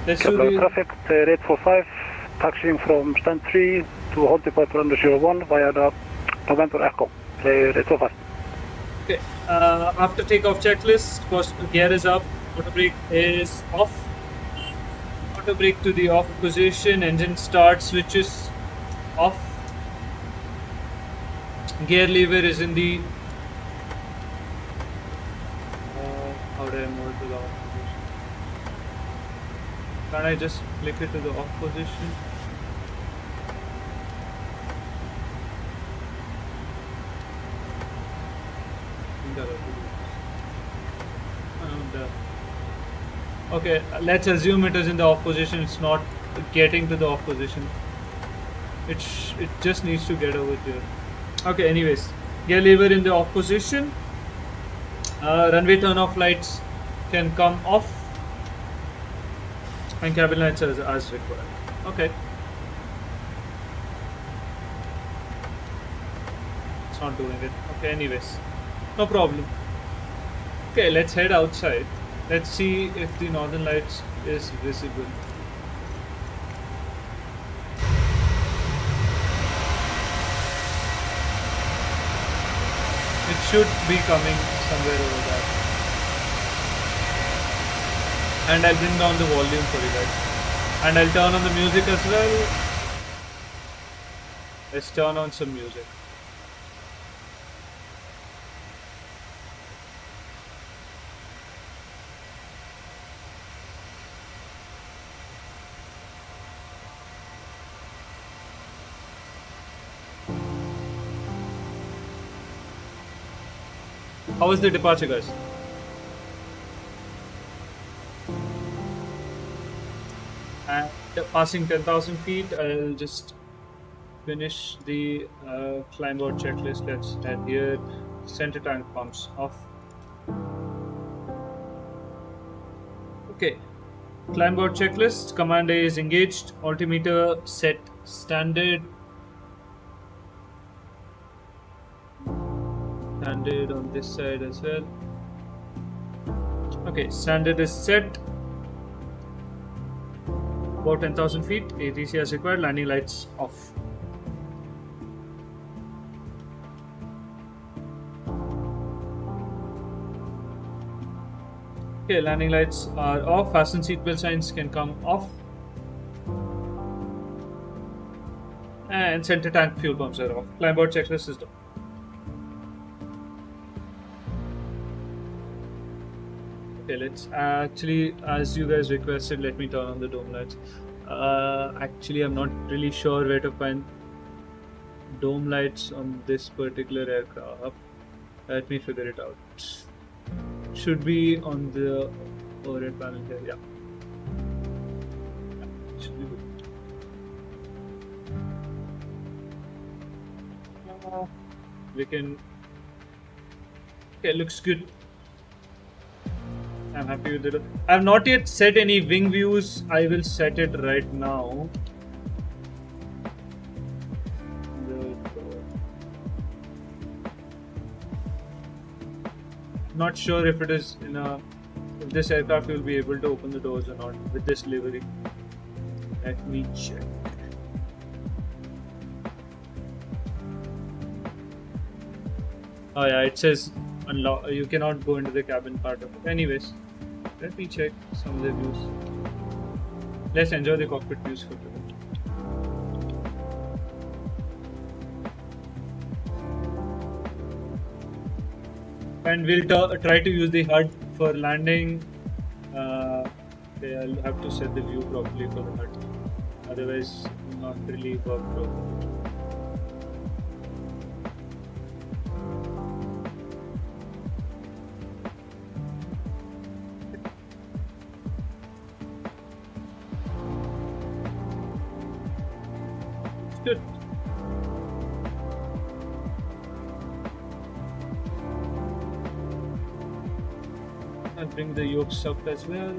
Let's do Keflavik the traffic, player 845, taxiing from stand 3 to hold departure under 01 via the November Echo, player 845. Okay, after takeoff checklist, first gear is up, auto brake is off, auto brake to the off position, engine start switches off, gear lever is in the how do I move to the off position? Can I just click it to the off position? Okay, let's assume it is in the off position. It's not getting to the off position. It just needs to get over here. Okay, anyways, gear lever in the off position. Runway turn off lights can come off, and cabin lights as required. Okay. It's not doing it. Okay, anyways, no problem. Okay, let's head outside. Let's see if the northern lights is visible. It should be coming somewhere over there. And I'll bring down the volume for you guys. And I'll turn on the music as well. Let's turn on some music. How was the departure, guys? And passing 10,000 feet, I'll just finish the climb out checklist. Let's head here. Center tank pumps off. Okay. Climb out checklist. Command A is engaged. Altimeter set standard. Standard on this side as well. Okay, standard is set. About 10,000 feet. ATC as required. Landing lights off. Okay, landing lights are off. Fasten seatbelt signs can come off. And center tank fuel pumps are off. Climb out checklist is done. Okay, let's actually, as you guys requested, let me turn on the dome lights. Actually, I'm not really sure where to find dome lights on this particular aircraft. Let me figure it out. Should be on the overhead panel here, yeah. Should be good. We can. Okay, looks good. I'm happy with it. I have not yet set any wing views. I will set it right now. Not sure if it is in a. If this aircraft will be able to open the doors or not with this livery. Let me check. Oh yeah, it says unlock. You cannot go into the cabin part of it. Anyways, let me check some of the views. Let's enjoy the cockpit views for today. And we'll try to use the HUD for landing. Okay, I'll have to set the view properly for the HUD. Otherwise, it will not really work properly. Good. I'll bring the yokes up as well.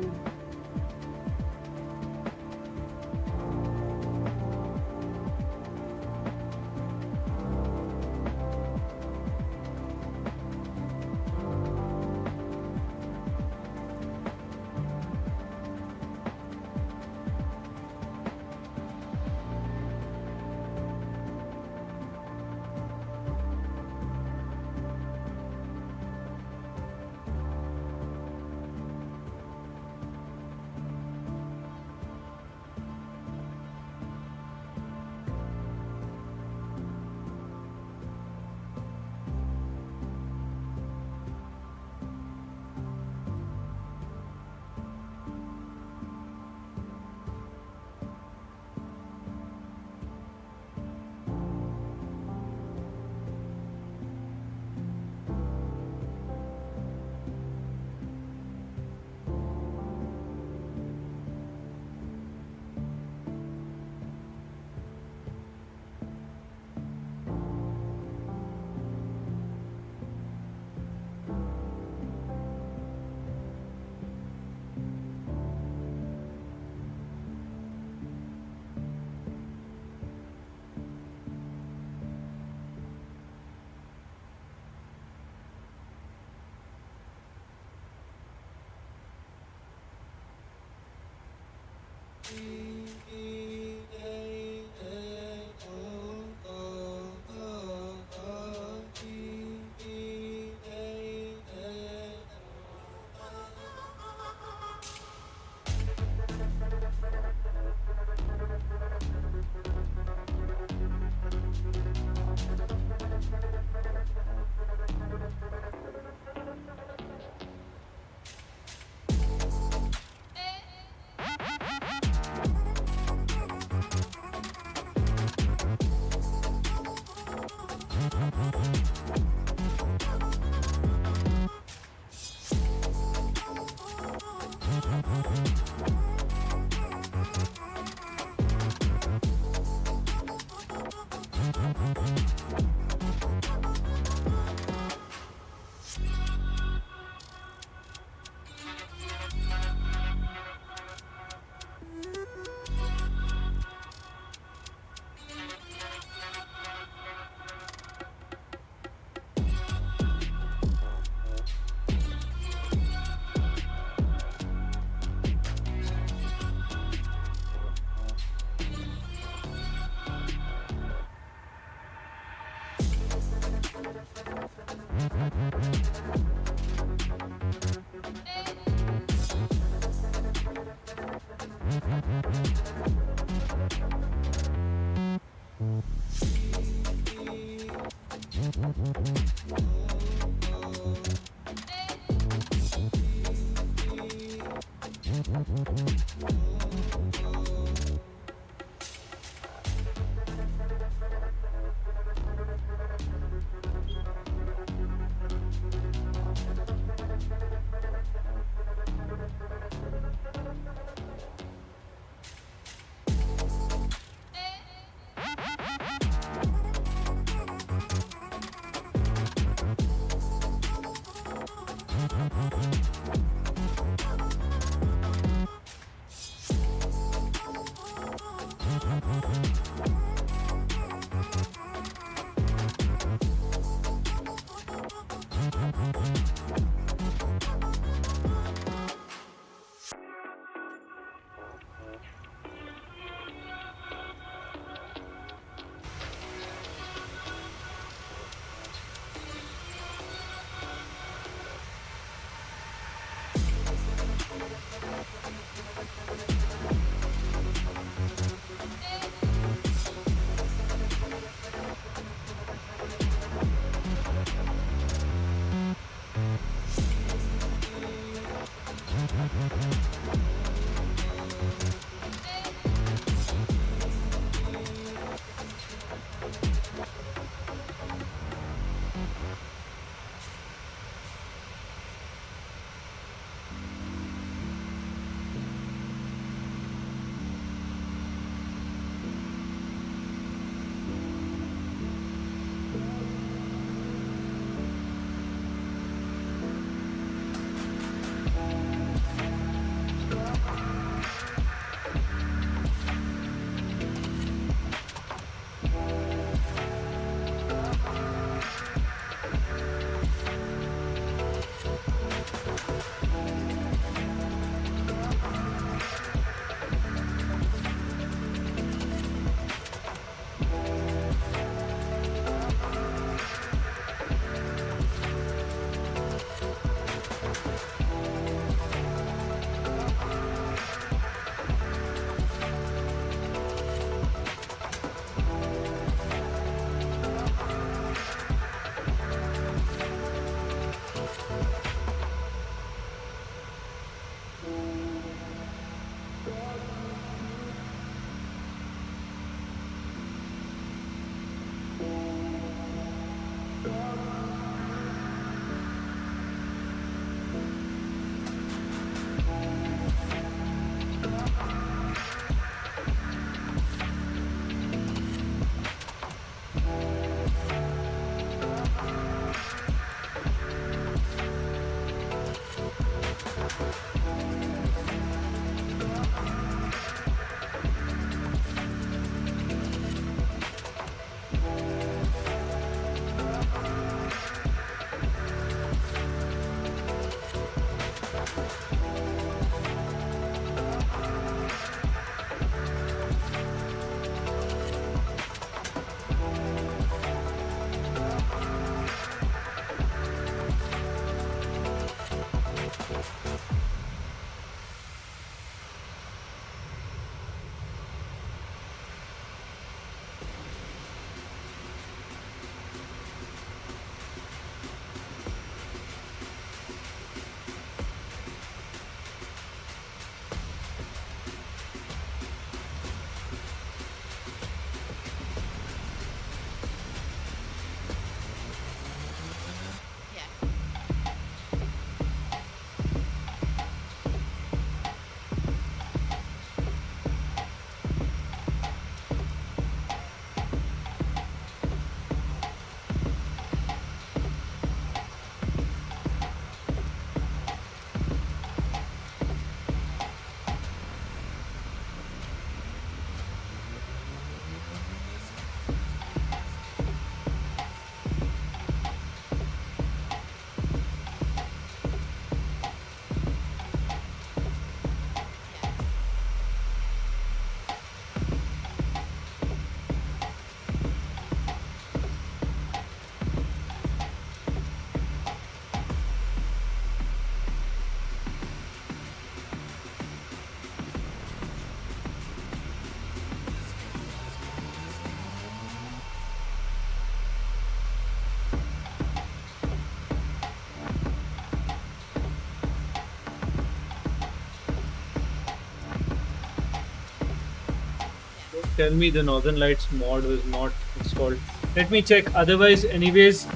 tell me the Northern Lights mod was not installed. Let me check. Otherwise, anyways,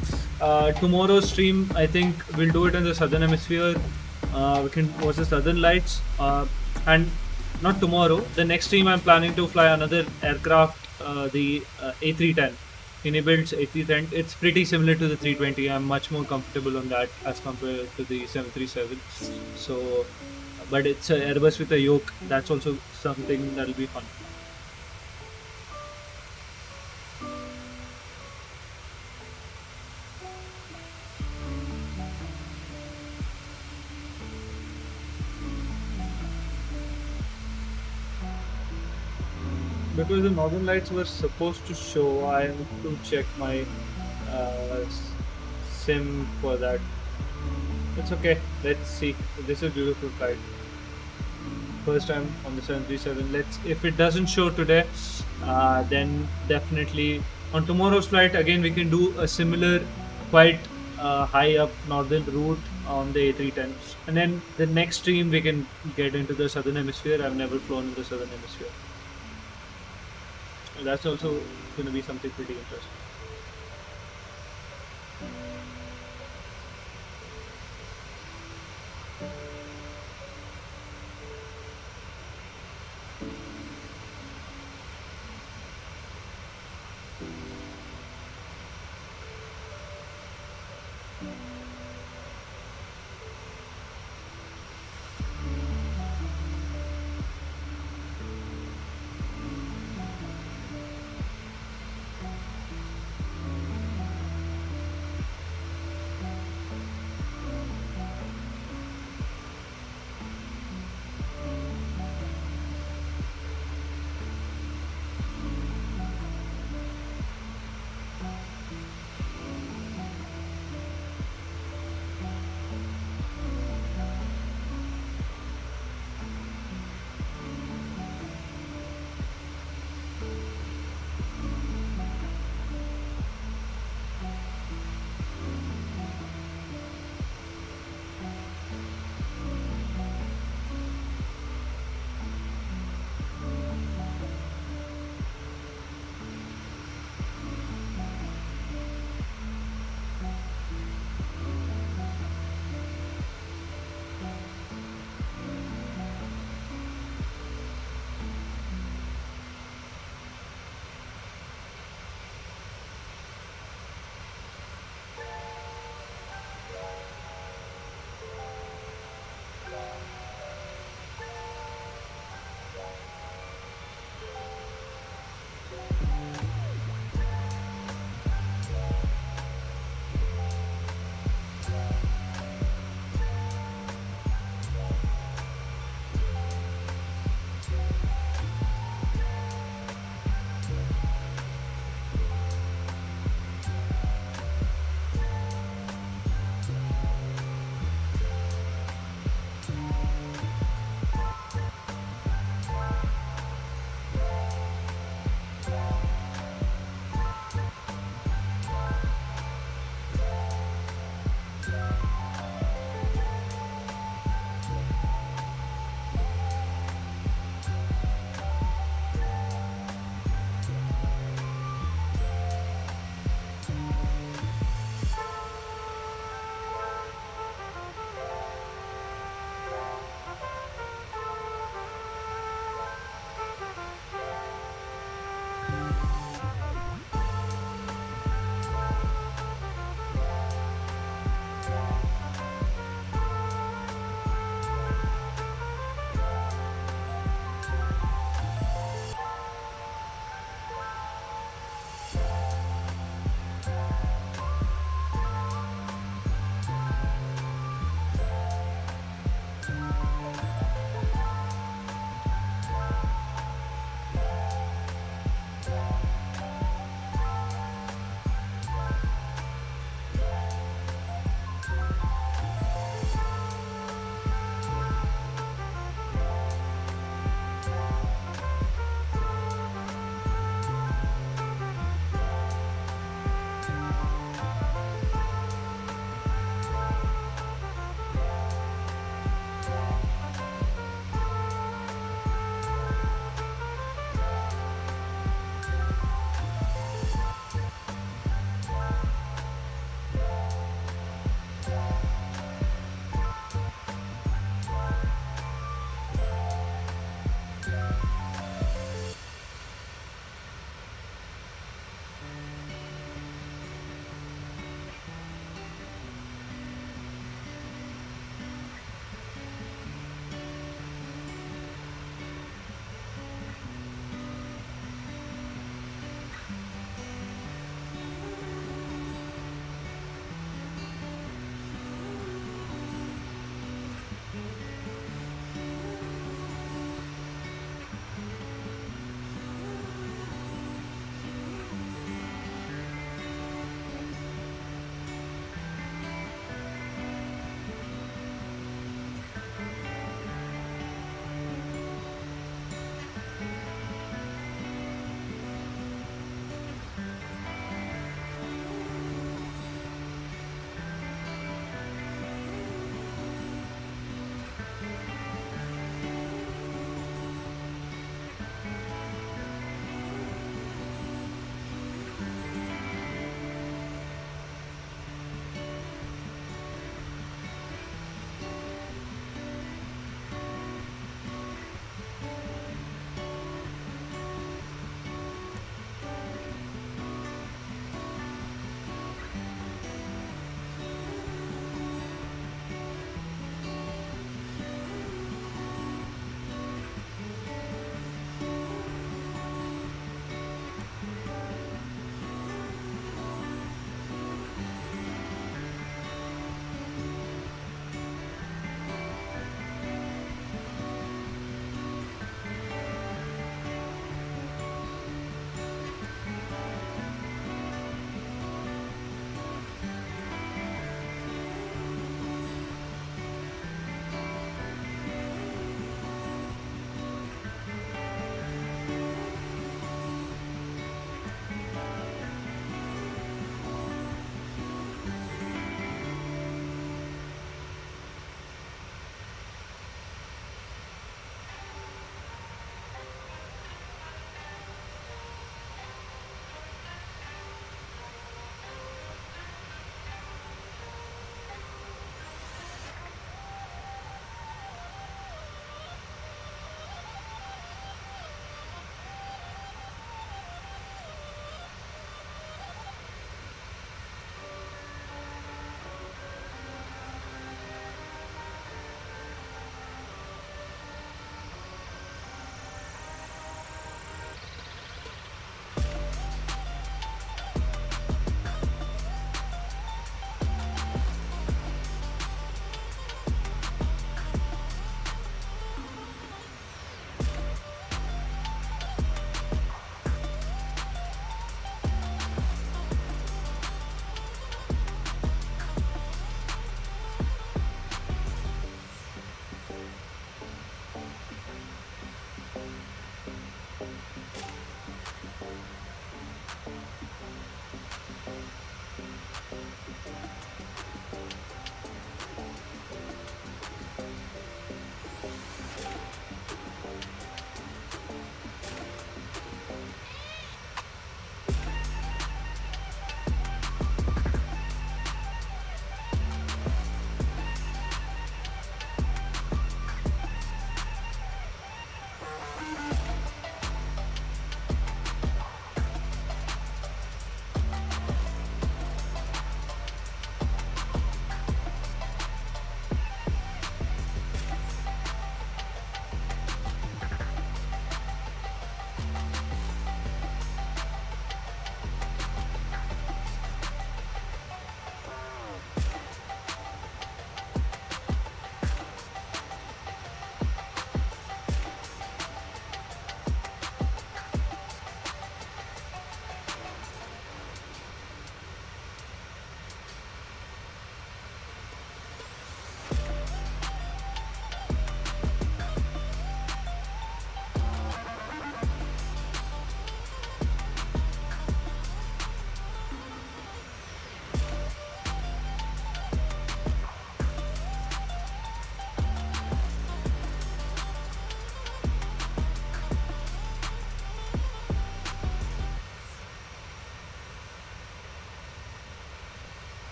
tomorrow's stream, I think we'll do it in the Southern Hemisphere. We can watch the Southern Lights. And not tomorrow. The next stream, I'm planning to fly another aircraft, the A310. Inbuilt A310. It's pretty similar to the 320. I'm much more comfortable on that as compared to the 737. So, but it's an Airbus with a yoke. That's also something that'll be fun. Because the Northern Lights were supposed to show, I have to check my sim for that. It's okay. Let's see. This is a beautiful flight. First time on the 737. If it doesn't show today, then definitely on tomorrow's flight again we can do a similar, quite high up northern route on the A310, and then the next stream we can get into the Southern Hemisphere. I've never flown in the Southern Hemisphere. That's also going to be something pretty interesting.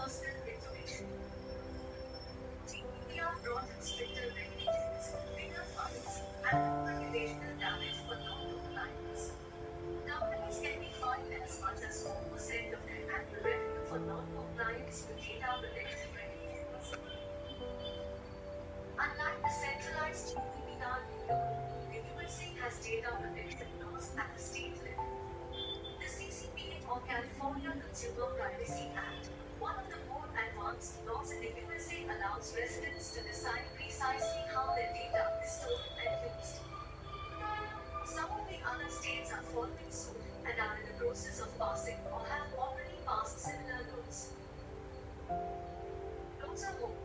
personal information. GDPR brought in stricter regulations, bigger fines, and reputational damage for non-compliance. Companies can be fined as much as 4% of their annual revenue for non-compliance with data protection regulations. Unlike the centralized GDPR law, the USA has data protection laws at the state level. The CCPA or California Consumer Privacy Act, one of the more advanced laws in the USA, allows residents to decide precisely how their data is stored and used. Some of the other states are following suit and are in the process of passing or have already passed similar laws. Closer home.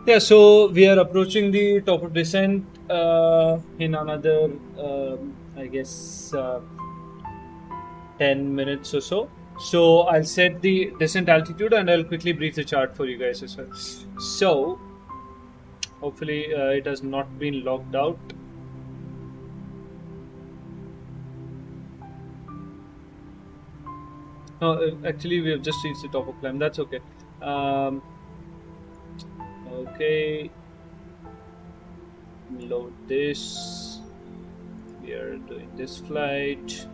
Yeah, so we are approaching the top of descent in another, I guess, 10 minutes or so. So I'll set the descent altitude and I'll quickly brief the chart for you guys as well. So hopefully it has not been locked out. Actually, we have just reached the top of climb. That's okay. Okay. Load this. We are doing this flight.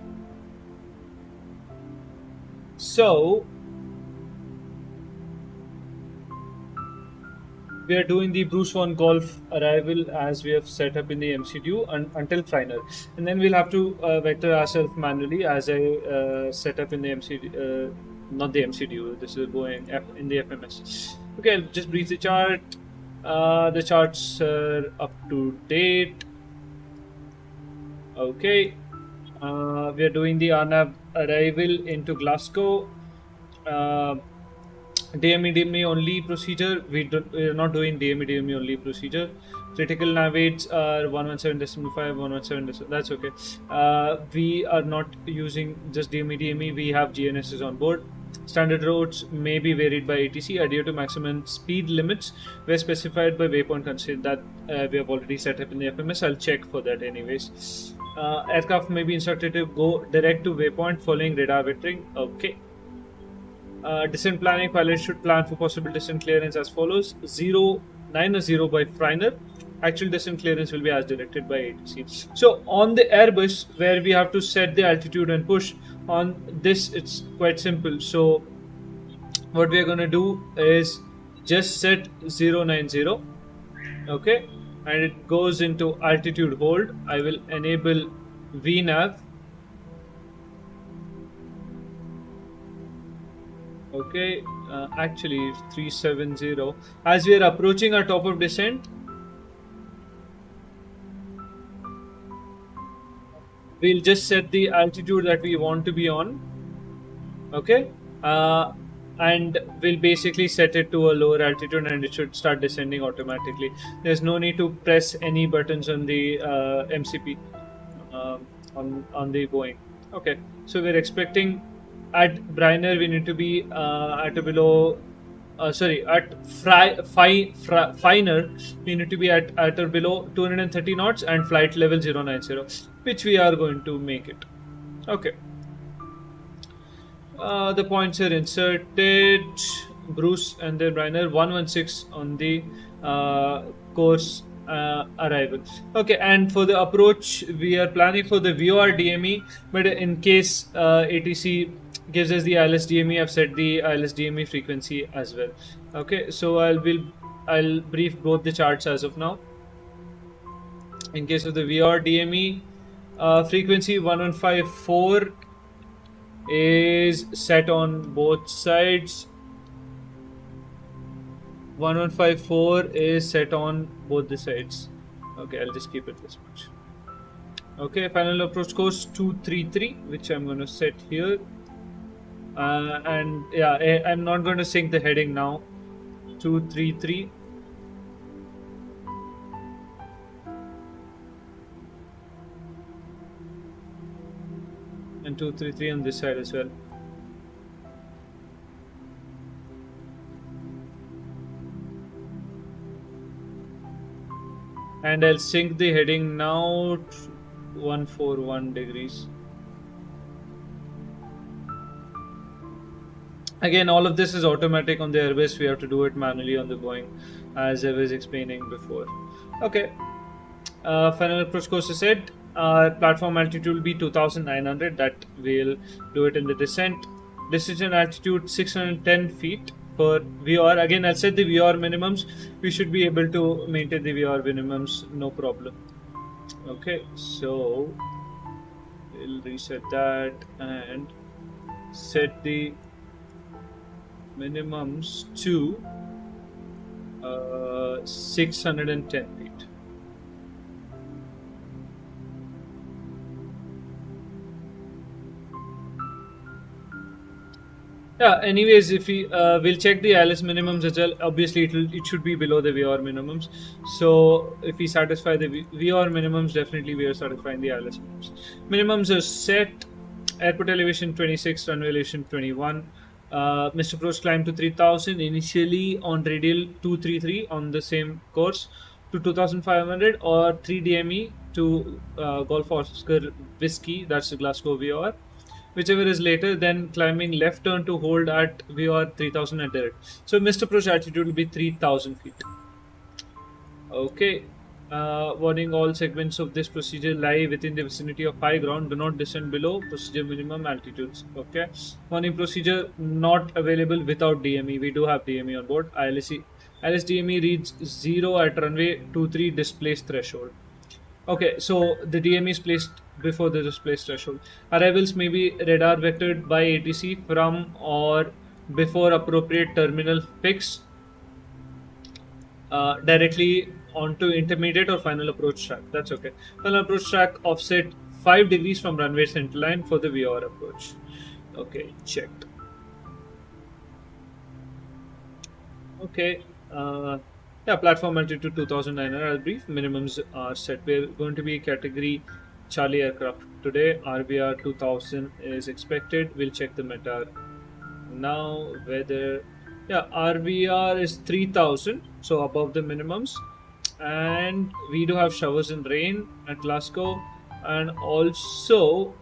So we are doing the Bruce 1 Golf arrival as we have set up in the MCDU until final, and then we'll have to vector ourselves manually as I set up in the MCDU, not the MCDU. This is Boeing in the FMS. Okay, I'll just brief the chart. The charts are up to date. Okay, we are doing the RNAV arrival into Glasgow. DME only procedure. We are not doing DME only procedure. Critical navigates are 117.5, 117. That's okay. We are not using just DME. We have GNSs on board. Standard routes may be varied by ATC, adhere to maximum speed limits where specified by waypoint constraint that we have already set up in the FMS. I'll check for that anyways. Aircraft may be instructed to go direct to waypoint following radar vectoring. Okay. Descent planning, pilots should plan for possible descent clearance as follows: 9 or 0 by Freiner. Actual descent clearance will be as directed by ATC. So on the Airbus, where we have to set the altitude and push, on this it's quite simple. So what we are going to do is just set 090, okay, and it goes into altitude hold. I will enable VNAV. Okay, actually 370. As we are approaching our top of descent, we'll just set the altitude that we want to be on. Okay, and we'll basically set it to a lower altitude and it should start descending automatically. There's no need to press any buttons on the MCP on the Boeing. Okay, so we're expecting at Briner we need to be at or below. At Finer we need to be at or below 230 knots and flight level 090, which we are going to make it. Okay. The points are inserted. Bruce and then Briner 116 on the course arrival. Okay, and for the approach, we are planning for the VOR DME, but in case ATC gives us the ILS DME, I've set the ILS DME frequency as well. Okay, so I'll brief both the charts as of now. In case of the VOR DME, frequency 1154 is set on both sides. 1154 is set on both the sides. Okay, I'll just keep it this much. Okay, final approach course 233, which I'm going to set here. And yeah, I'm not going to sync the heading now. 233. And 233 on this side as well. And I'll sync the heading now to 141 degrees. Again, all of this is automatic on the Airbus. We have to do it manually on the Boeing, as I was explaining before. Okay. Final approach course is set. Platform altitude will be 2,900. That we'll do it in the descent. Decision altitude 610 feet for VOR. Again, I'll set the VOR minimums. We should be able to maintain the VOR minimums, no problem. Okay, so we'll reset that and set the minimums to 610 feet. Yeah. Anyways, if we we'll check the ILS minimums as well. Obviously, it should be below the VR minimums. So if we satisfy the VR minimums, definitely we are satisfying the ILS minimums. Minimums are set. Airport elevation 26, runway elevation 21. Mr. Pro's climb to 3000 initially on radial 233 on the same course to 2500 or 3 DME to Golf Oscar Whiskey, that's the Glasgow VR. Whichever is later, then climbing left turn to hold at VR 3000 at direct. So Mr. Pro's altitude will be 3000 feet. Okay. Warning, all segments of this procedure lie within the vicinity of high ground. Do not descend below procedure minimum altitudes. Okay. Warning, procedure not available without DME. We do have DME on board. ILS DME reads 0 at runway 23 displaced threshold. Okay, so the DME is placed before the displaced threshold. Arrivals may be radar vectored by ATC from or before appropriate terminal fix directly onto intermediate or final approach track. That's okay. Final approach track offset 5 degrees from runway centerline for the VR approach. Okay, checked. Okay. Yeah, platform altitude 2900. I'll brief. Minimums are set. We're going to be category Charlie aircraft today. RVR 2000 is expected. We'll check the METAR now. Whether RVR is 3000, so above the minimums, and we do have showers and rain at Glasgow, and also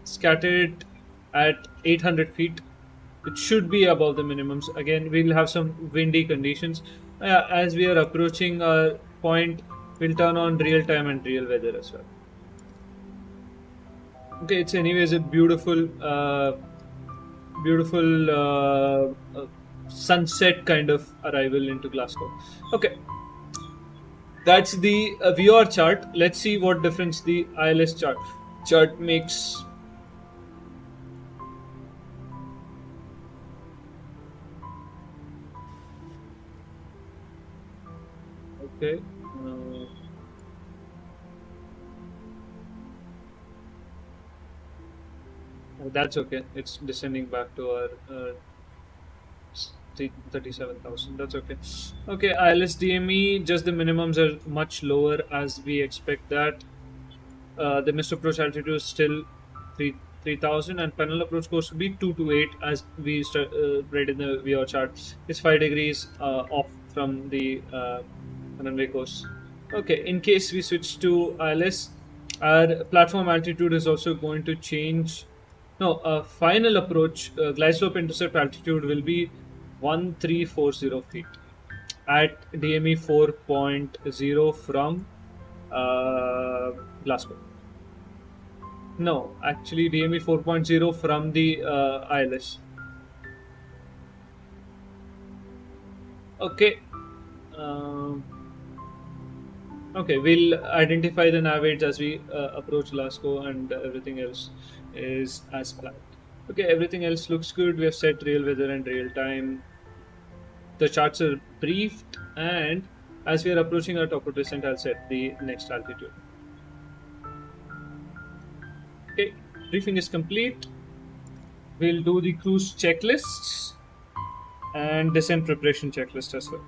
scattered at 800 feet. It should be above the minimums. Again, we'll have some windy conditions. As we are approaching our point, we'll turn on real time and real weather as well. Okay, it's anyways a beautiful sunset kind of arrival into Glasgow. Okay, that's the VR chart. Let's see what difference the ILS chart makes. Okay. That's okay. It's descending back to our 37,000. That's okay. Okay, ILS DME, just the minimums are much lower as we expect that. The missed approach altitude is still 3,000 and final approach course will be 228 as we read in the VR chart. It's 5 degrees off from the runway course. Okay, in case we switch to ILS, our platform altitude is also going to change. No, final approach glide slope intercept altitude will be 1340 feet at DME 4.0 from Glasgow. No, actually DME 4.0 from the ILS. Okay. Okay, we'll identify the nav aids as we approach Glasgow, and everything else is as planned. Okay, everything else looks good. We have set real weather and real time. The charts are briefed, and as we are approaching our top of descent, I'll set the next altitude. Okay, briefing is complete. We'll do the cruise checklists and descent preparation checklist as well.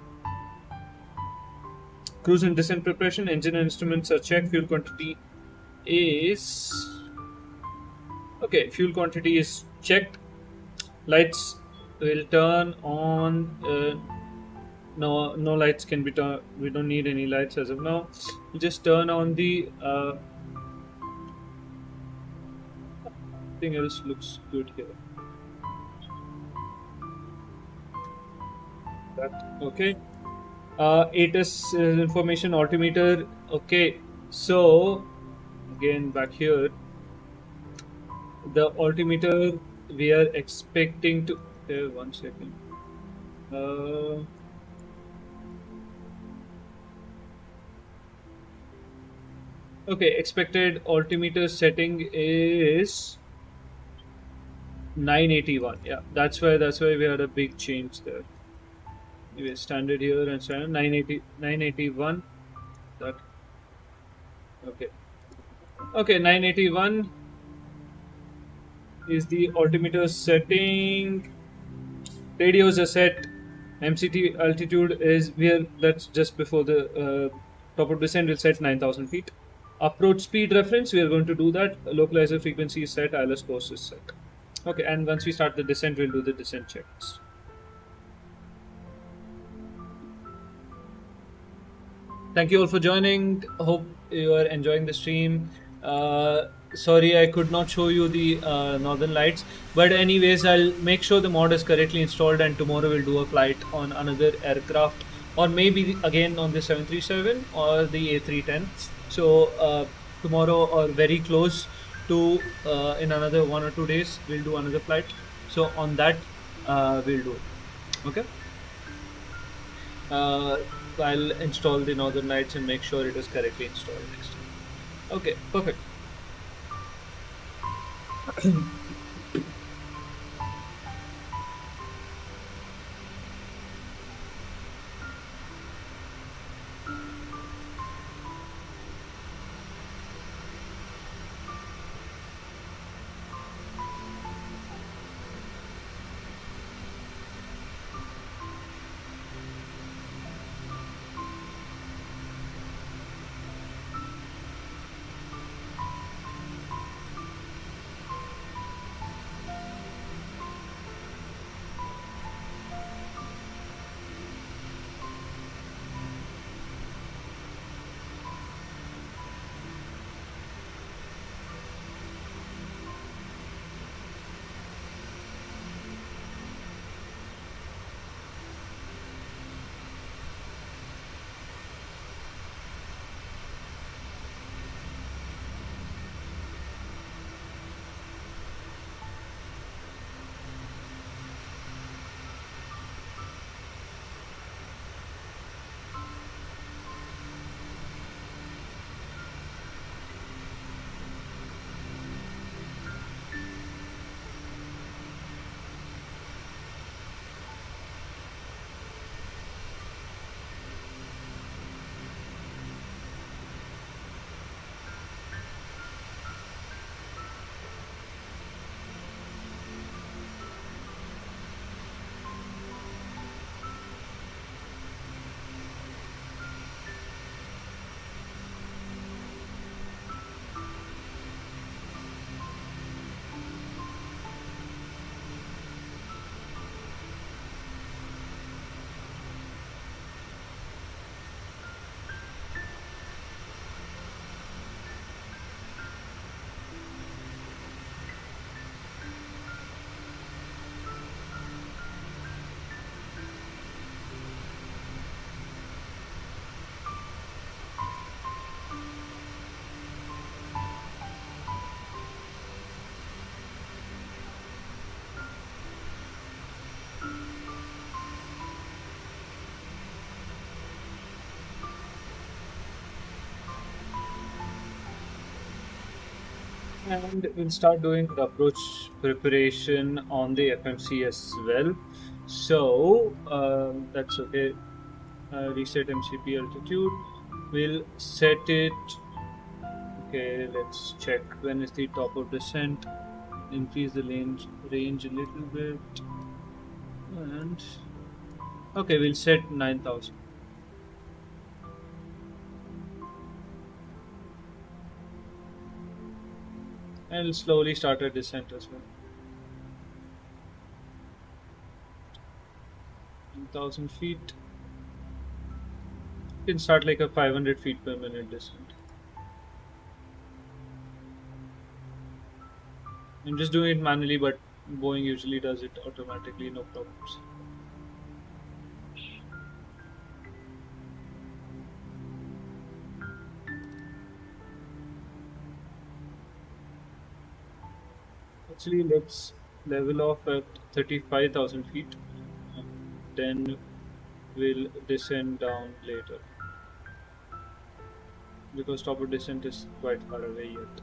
Cruise and descent preparation, engine and instruments are checked. Fuel quantity is okay. Fuel quantity is checked. Lights will turn on. No lights can be turned. We don't need any lights as of now. We'll just turn on the. Everything else looks good here. That okay. ATIS information altimeter. Okay, so again back here, the altimeter we are expecting to. Okay, 1 second. Okay, expected altimeter setting is 981. Yeah, that's why we had a big change there. Anyway, standard here and standard 981. That okay. Okay, 981. is the altimeter setting. Radios are set. MCT altitude is where that's just before the top of descent. We'll set 9,000 feet. Approach speed reference, we are going to do that. Localizer frequency is set. ILS course is set. Okay, and once we start the descent, we'll do the descent checks. Thank you all for joining. Hope you are enjoying the stream. Sorry I could not show you the northern lights, but anyways, I'll make sure the mod is correctly installed, and tomorrow we'll do a flight on another aircraft, or maybe again on the 737 or the A310. So tomorrow or very close to in another 1 or 2 days, we'll do another flight. So on that, we'll do it. Okay. I'll install the northern lights and make sure it is correctly installed next time. Okay, perfect. And we'll start doing the approach preparation on the FMC as well. So that's okay. Reset MCP altitude. We'll set it. Okay, let's check when is the top of descent. Increase the range a little bit. And okay, we'll set 9,000. And we'll slowly start a descent as well. 1,000 feet. You can start like a 500 feet per minute descent. I'm just doing it manually, but Boeing usually does it automatically, no problems. Actually, let's level off at 35,000 feet. Then we'll descend down later. Because top of descent is quite far away yet.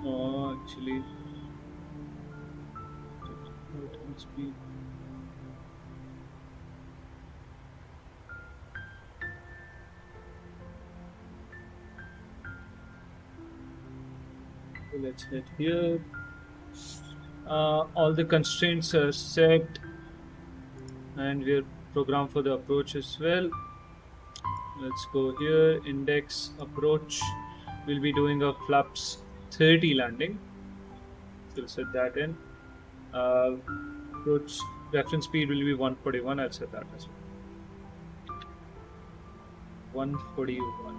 Oh, actually, speed. So let's hit here. All the constraints are set, and we're programmed for the approach as well. Let's go here, index approach. We'll be doing a flaps 30 landing. So we'll set that in. Approach reference speed will be 141. I'll set that as well. 141.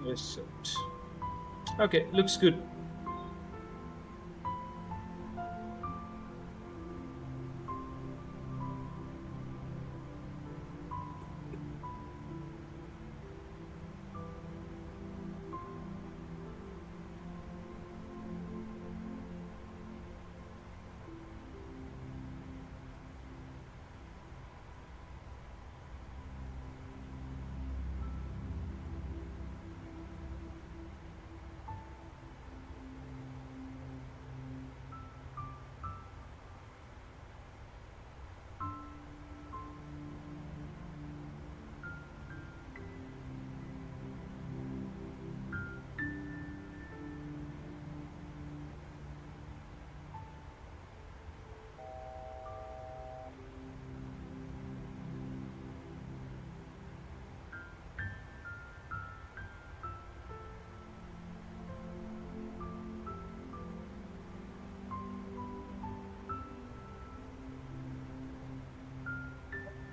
Yes, set. Okay, looks good.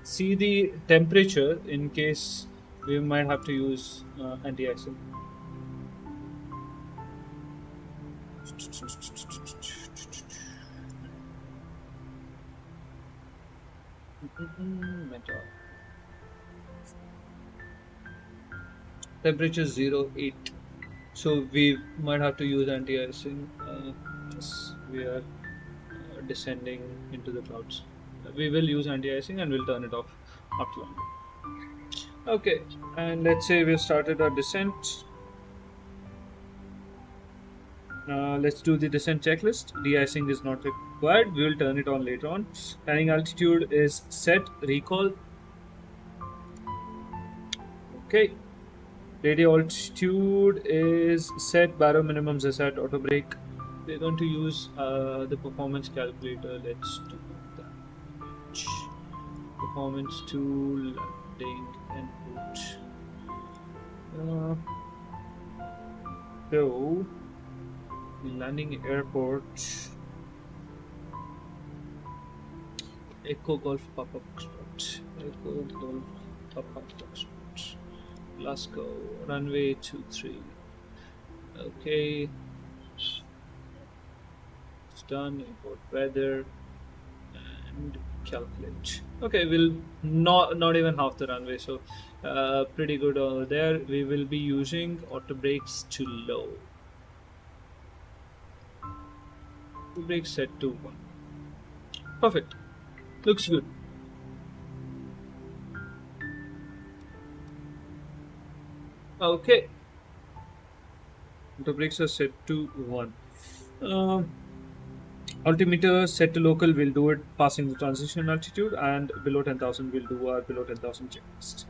See the temperature in case we might have to use anti-icing. Metal. Temperature 08. So we might have to use anti-icing as we are descending into the clouds. We will use anti-icing and we'll turn it off after long. Okay, and let's say we started our descent. Let's do the descent checklist. De-icing is not required. We will turn it on later on. Landing altitude is set. Recall. Okay. Radio altitude is set. Baro minimums is set. Auto brake. We're going to use the performance calculator. Let's do that. Performance tool. Landing input. So landing airport. Echo Golf Pop-up spot. Echo Golf Pop-up spot. Glasgow. Runway 23. Okay. It's done. Import weather and calculate. Okay, we'll not even half the runway, so pretty good over there. We will be using auto brakes to low. Brake set to 1. Perfect. Looks good. Okay. The brakes are set to 1. Altimeter set to local, we'll do it passing the transition altitude, and below 10,000 we'll do our below 10,000 checklist.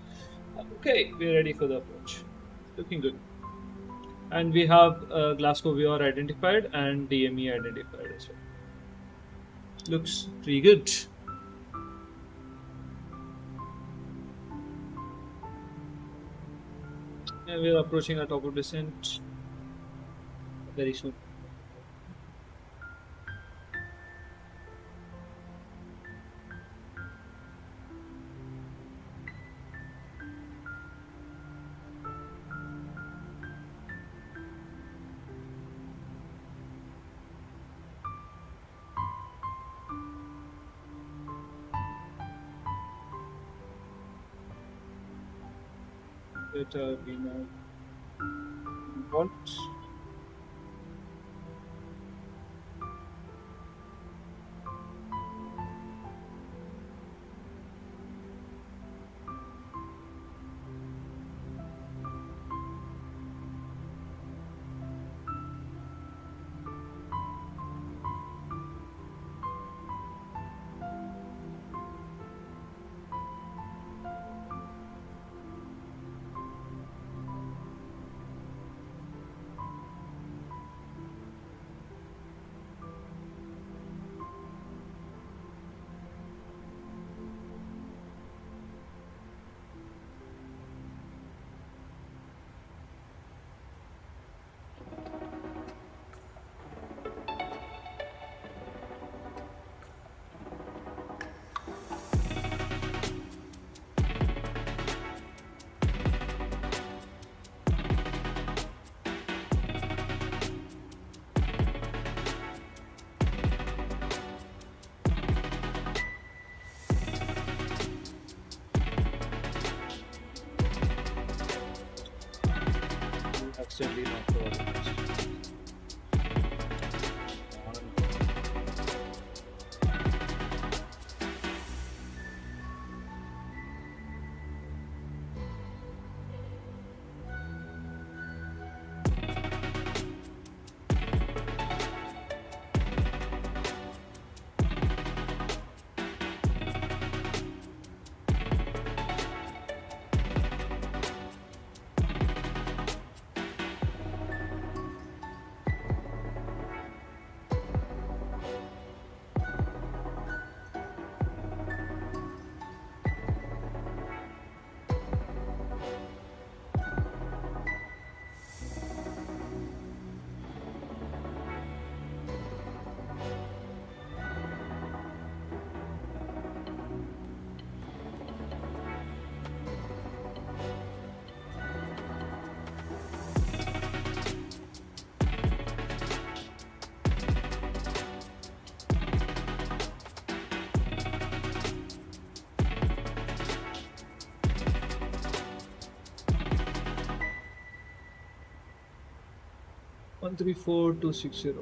Okay, we're ready for the approach. Looking good. And we have Glasgow VR identified and DME identified as well. Looks pretty good. And we're approaching our top of descent very soon. That we now want. consistently not to organize. One 134,260.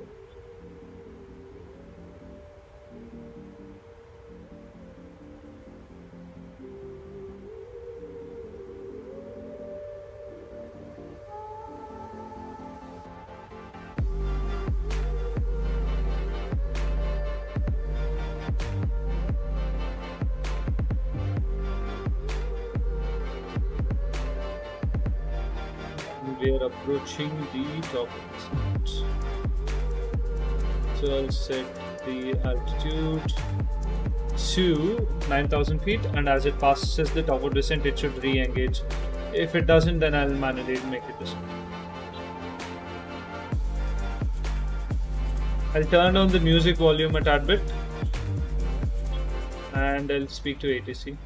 We are approaching the top of the descent. So I'll set the altitude to 9,000 feet, and as it passes the top of descent, it should re-engage. If it doesn't, then I'll manually make it descend. I'll turn on the music volume a tad bit, and I'll speak to ATC.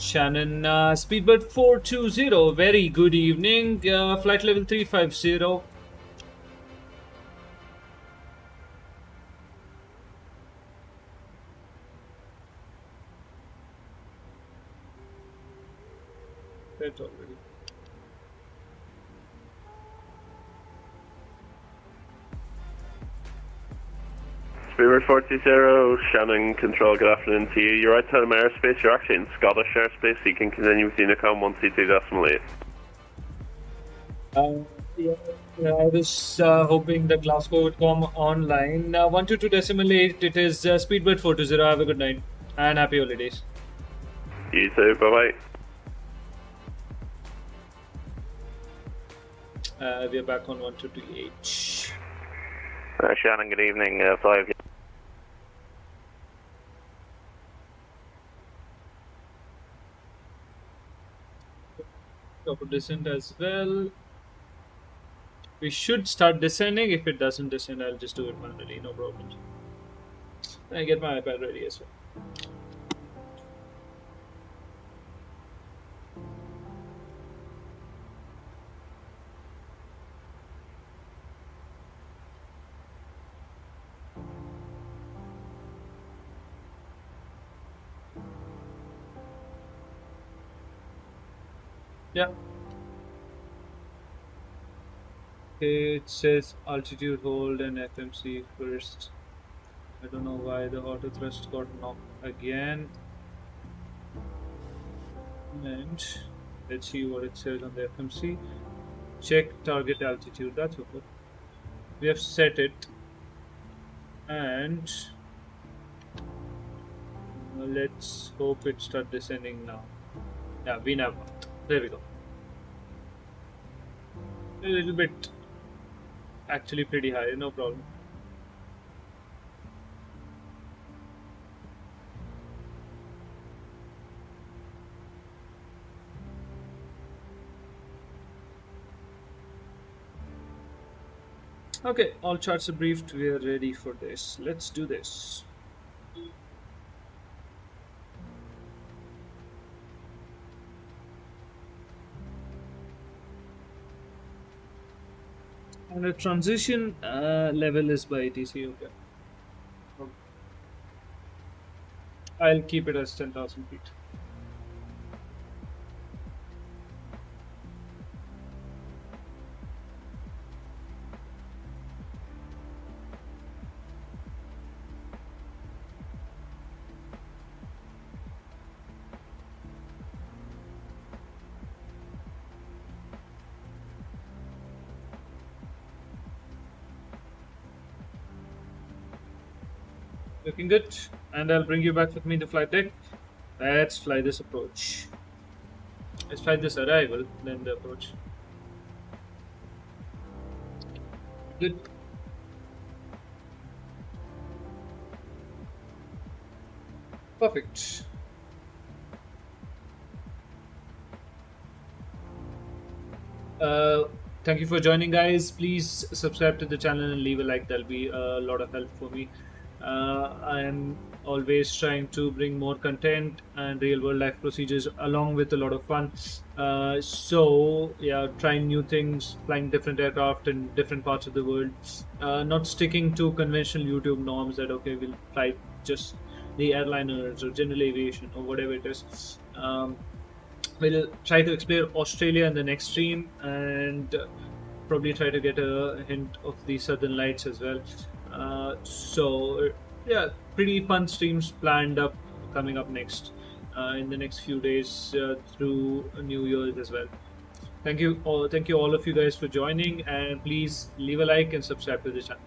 Shannon, Speedbird 420, very good evening. Flight level 350. That already. Speedbird 420, Shannon Control, good afternoon to you. You're outside of airspace, you're actually in Scottish airspace, so you can continue with Unicom 1C2.8. I was hoping that Glasgow would come online. 122.8, it is Speedbird 420. Have a good night and happy holidays. You too, bye bye. We are back on 122H. Shannon, good evening. 5. Top of descent as well. We should start descending. If it doesn't descend, I'll just do it manually, no problem. I get my iPad ready as well. Yeah. Okay, it says altitude hold and FMC first. I don't know why the auto thrust got knocked again. And let's see what it says on the FMC. Check target altitude. That's okay. We have set it. And let's hope it starts descending now. Yeah, we never. There we go. A little bit, actually pretty high, no problem. Okay, all charts are briefed. We are ready for this. Let's do this. And the transition level is by ATC. Okay. I'll keep it as 10,000 feet. Looking good. And I'll bring you back with me to flight deck. Let's fly this approach. Let's fly this arrival, then the approach. Good. Perfect. Thank you for joining, guys. Please subscribe to the channel and leave a like. That'll be a lot of help for me. I am always trying to bring more content and real world life procedures along with a lot of fun. So yeah, trying new things, flying different aircraft in different parts of the world, not sticking to conventional YouTube norms that okay, we'll fly just the airliners or general aviation or whatever it is. We'll try to explore Australia in the next stream and probably try to get a hint of the Southern Lights as well. So yeah, pretty fun streams planned up coming up next in the next few days through New Year's as well. Thank you all of you guys for joining, and please leave a like and subscribe to the channel.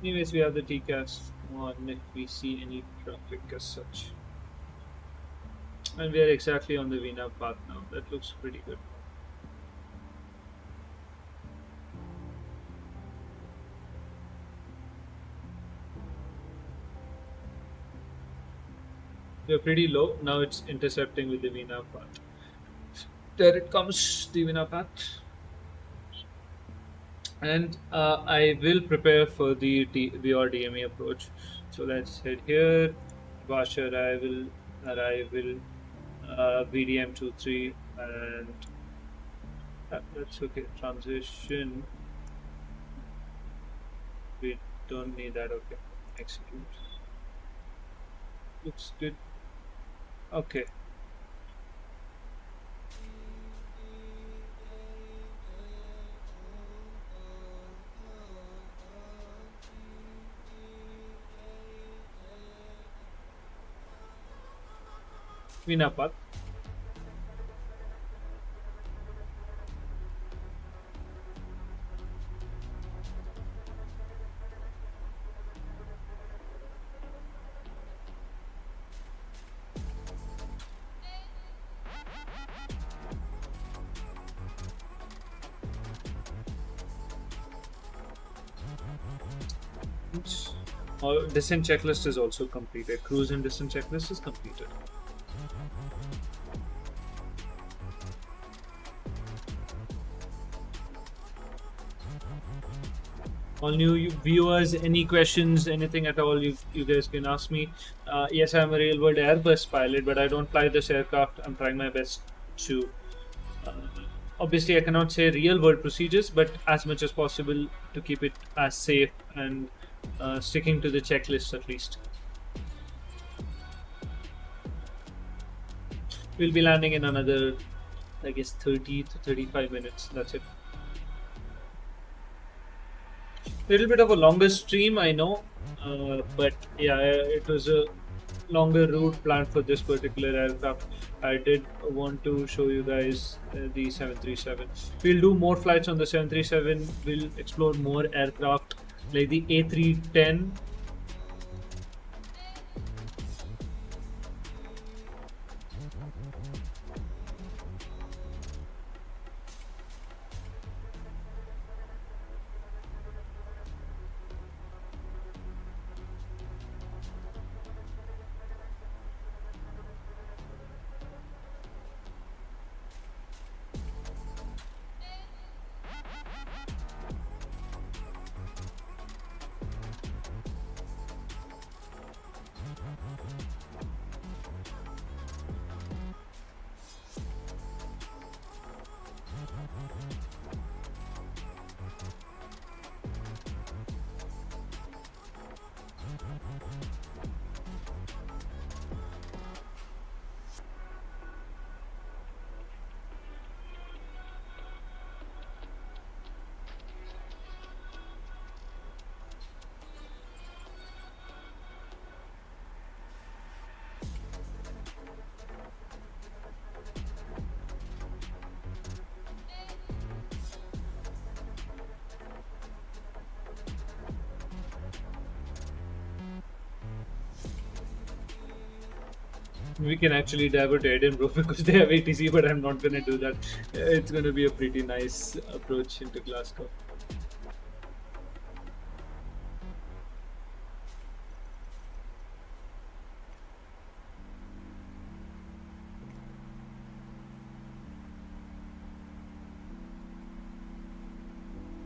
Anyways, we have the TCAS on if we see any traffic as such. And we are exactly on the VNAV path now. That looks pretty good. We're pretty low. Now it's intercepting with the VNAV path. There it comes, the VNAV path. And I will prepare for the VR DME approach. So let's head here. Vash arrival, VDM 23, and that's okay. Transition. We don't need that. Okay. Execute. Looks good. Okay. VNAV path. All descent checklist is also completed. Cruise and descent checklist is completed. All new viewers, any questions, anything at all, you guys can ask me. Yes, I'm a real world Airbus pilot, but I don't fly this aircraft. I'm trying my best to. Obviously, I cannot say real world procedures, but as much as possible to keep it as safe and sticking to the checklist at least. We'll be landing in another, I guess, 30 to 35 minutes. That's it. Little bit of a longer stream, I know, but yeah, it was a longer route planned for this particular aircraft. I did want to show you guys the 737. We'll do more flights on the 737. We'll explore more aircraft like the A310. We can actually divert to Edinburgh because they have ATC, but I'm not gonna do that. It's gonna be a pretty nice approach into Glasgow.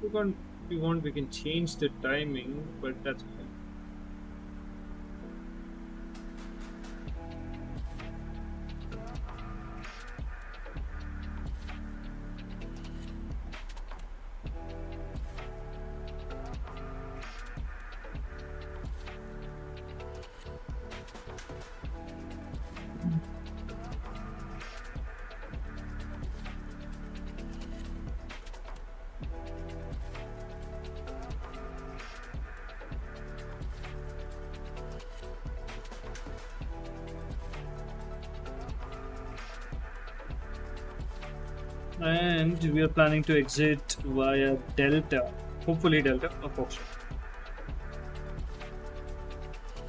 If you want, we can change the timing, but that's fine. And we are planning to exit via Delta, hopefully Delta or Foxtrot.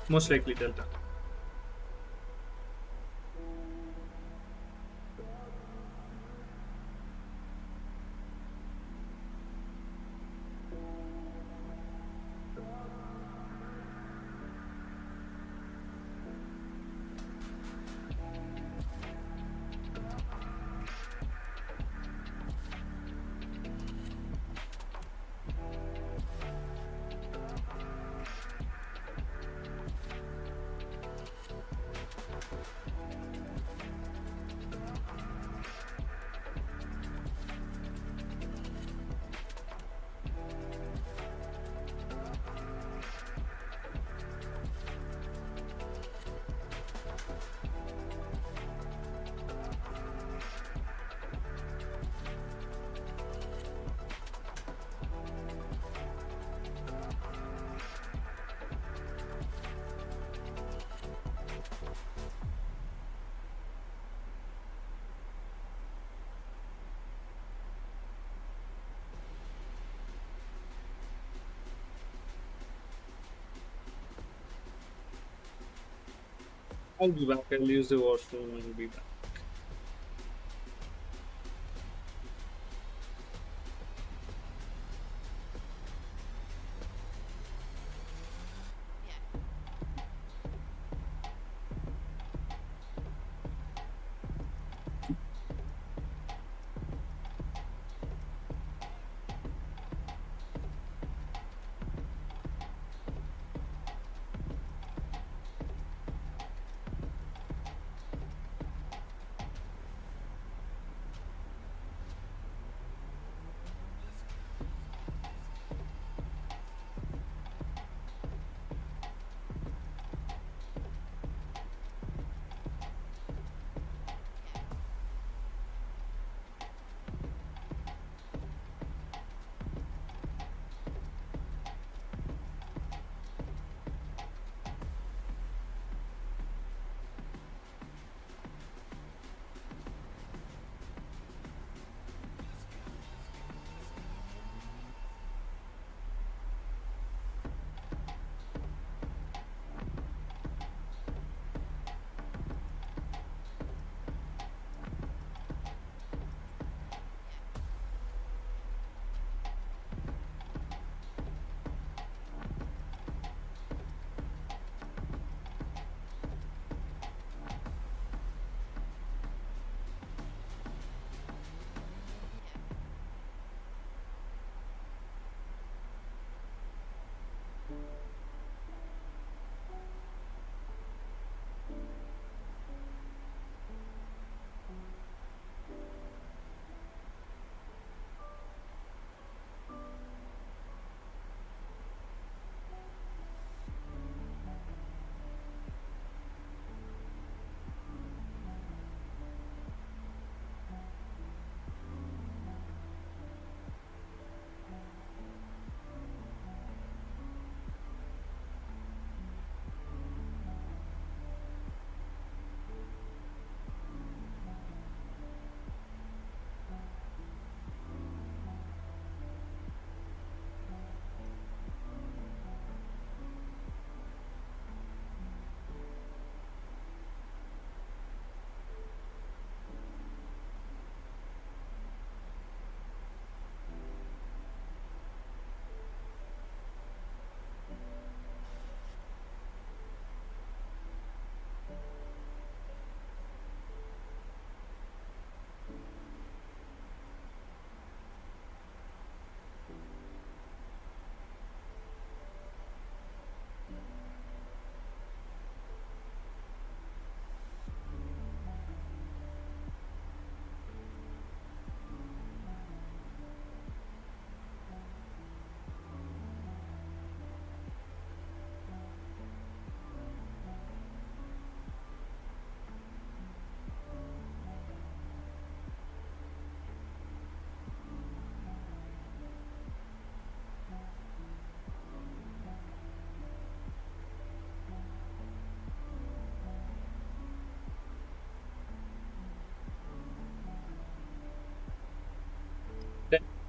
Most likely Delta. I'll be back. I'll use the washroom and be back.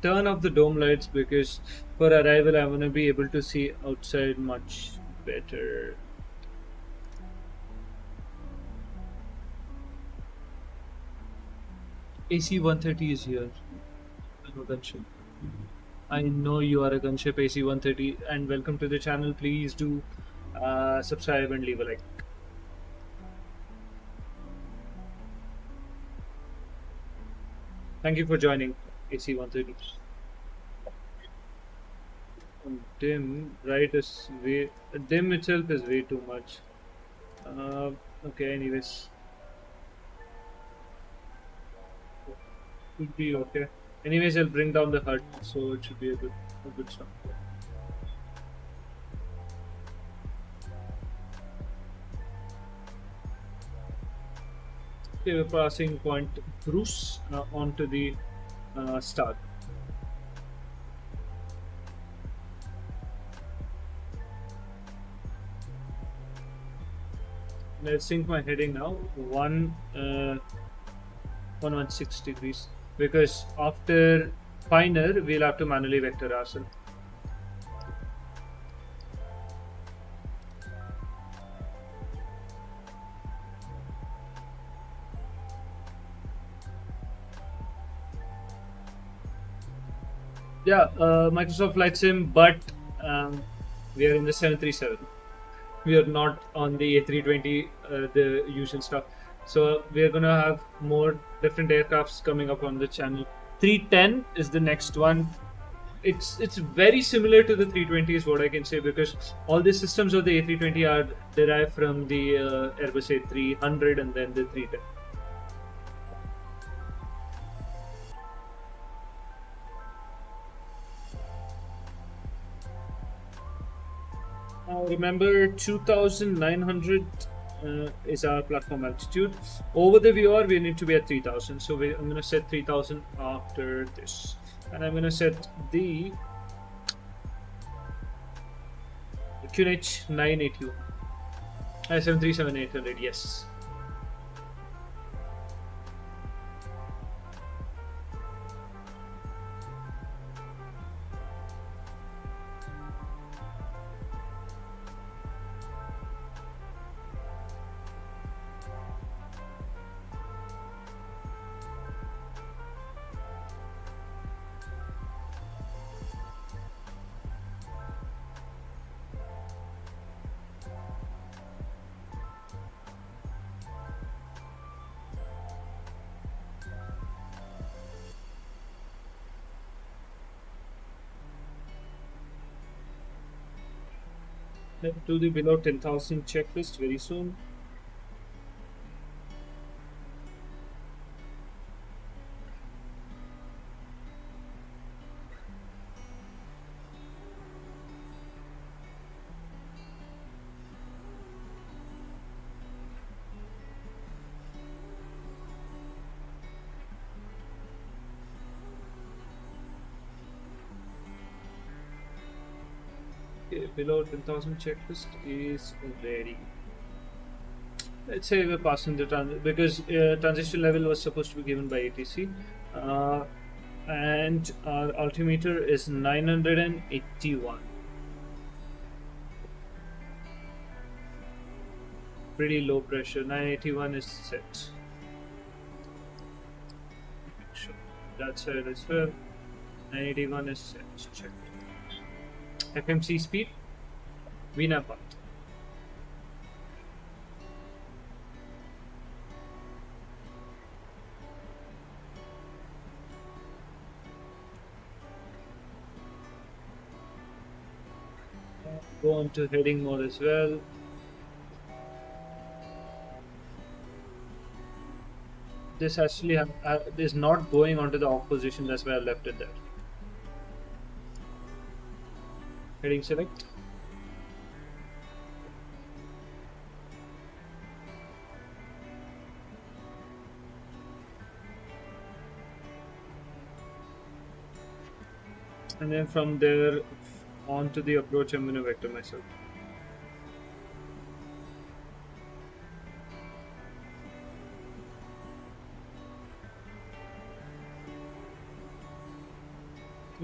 turn off the dome lights because for arrival I want to be able to see outside much better. AC 130 is here. Gunship. I know you are a gunship AC 130 and welcome to the channel. Please do subscribe and leave a like. Thank you for joining AC 130. Dim right is way dim itself is way too much. Okay, anyways. Should be okay. Anyways, I'll bring down the HUD, so it should be a good start. Okay, we're passing point Bruce onto the start. Let's sync my heading now. 116 degrees. Because after Pioneer, we'll have to manually vector ourselves. Yeah, Microsoft Flight Sim, but we are in the 737. We are not on the A320, the usual stuff. So we are gonna have more different aircrafts coming up on the channel. 310 is the next one. It's very similar to the 320 is what I can say, because all the systems of the A320 are derived from the Airbus A300 and then the 310. Remember 2900 is our platform altitude. Over the VR we need to be at 3000, so I'm going to set 3000 after this, and I'm going to set the QNH 981 737-800. Yes. Let's do the below 10,000 checklist very soon. Okay, below 10,000 checklist is ready. Let's say we're passing the because transition level was supposed to be given by ATC, and our altimeter is 981. Pretty low pressure. 981 is set. Sure, that's it as well. 981 is set. Check. FMC speed, Vina path. Go on to heading mode as well. This actually is not going onto the off position, that's why I left it there. Heading select. And then from there on to the approach, I'm going to vector myself.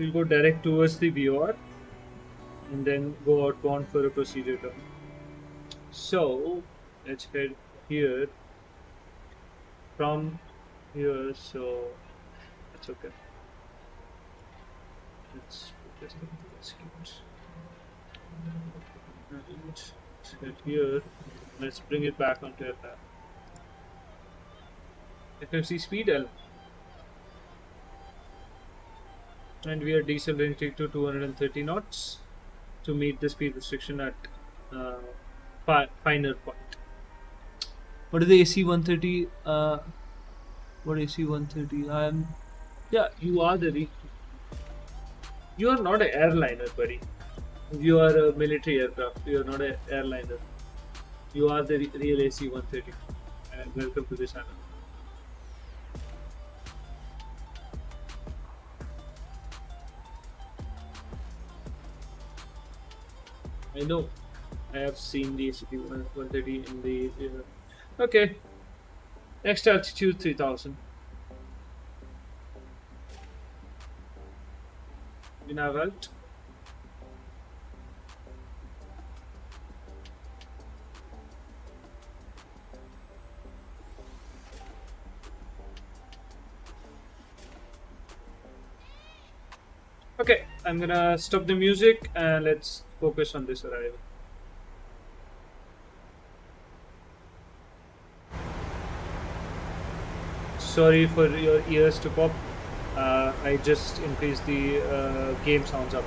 we'll go direct towards the viewer and then go outbound for a procedure turn. So let's head here from here. So that's okay. Let's put this into the skills. Let's head here. Let's bring it back onto our map. FFC speed L. And we are decelerating to 230 knots to meet the speed restriction at finer point. What is the AC 130? What AC 130? Yeah, you are you are not an airliner, buddy. You are a military aircraft. You are not an airliner. You are the real AC 130. And welcome to the channel. I know. I have seen the AC 130 in the. Okay. Next altitude 3000. We nav alt. Okay, I'm gonna stop the music and let's focus on this arrival. Sorry for your ears to pop. I just increased the game sounds up.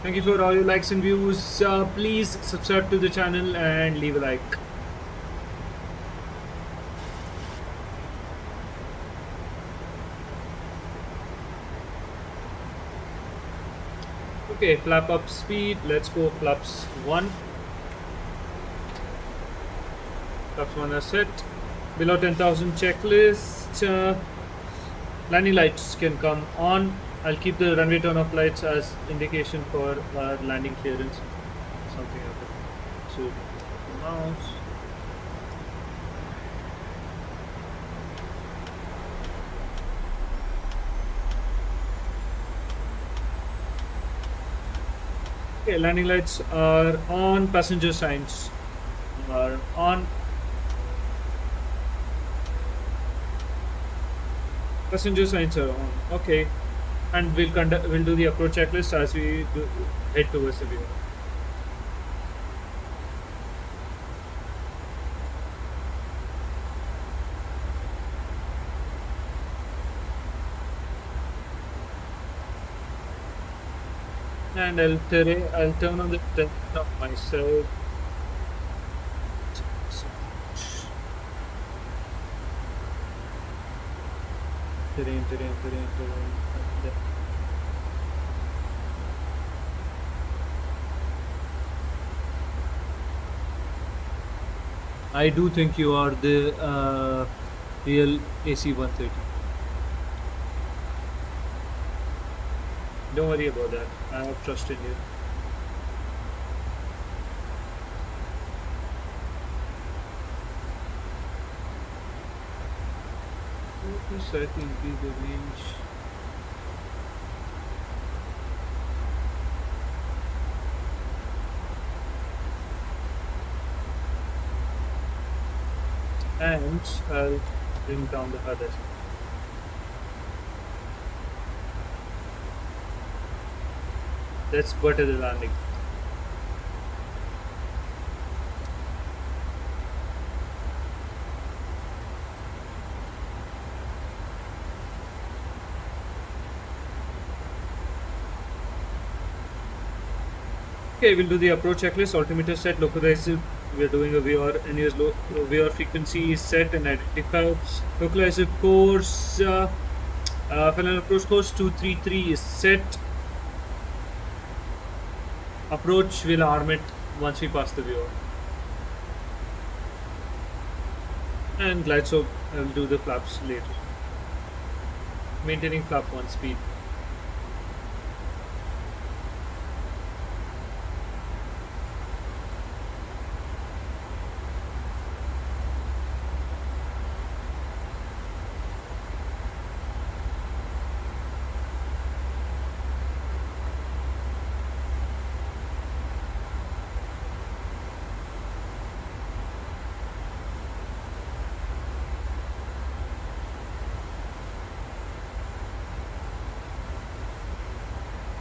Thank you for all your likes and views. Please subscribe to the channel and leave a like. Okay, flap up speed. Let's go flaps 1. Flaps 1 are set. Below 10,000 checklist. Landing lights can come on. I'll keep the runway turn off lights as indication for landing clearance. Something like that. So, mouse. Okay, landing lights are on. Passenger signs are on. Passenger signs are on. Okay, and we'll do the approach checklist as we head towards the view. And I'll turn on the terrain of myself. Terrain. I do think you are the real AC 130. Don't worry about that. I have trust in you. I think increase the range. And I'll bring down the HUD as well. Let's butter the landing. Okay, we'll do the approach checklist. Altimeter set, localizer. We are doing a VR. NUS VR frequency is set and identified. Localizer course. Final approach course 233 is set. Approach will arm it once we pass the viewer. And glide slope, I will do the flaps later. Maintaining flap 1 speed.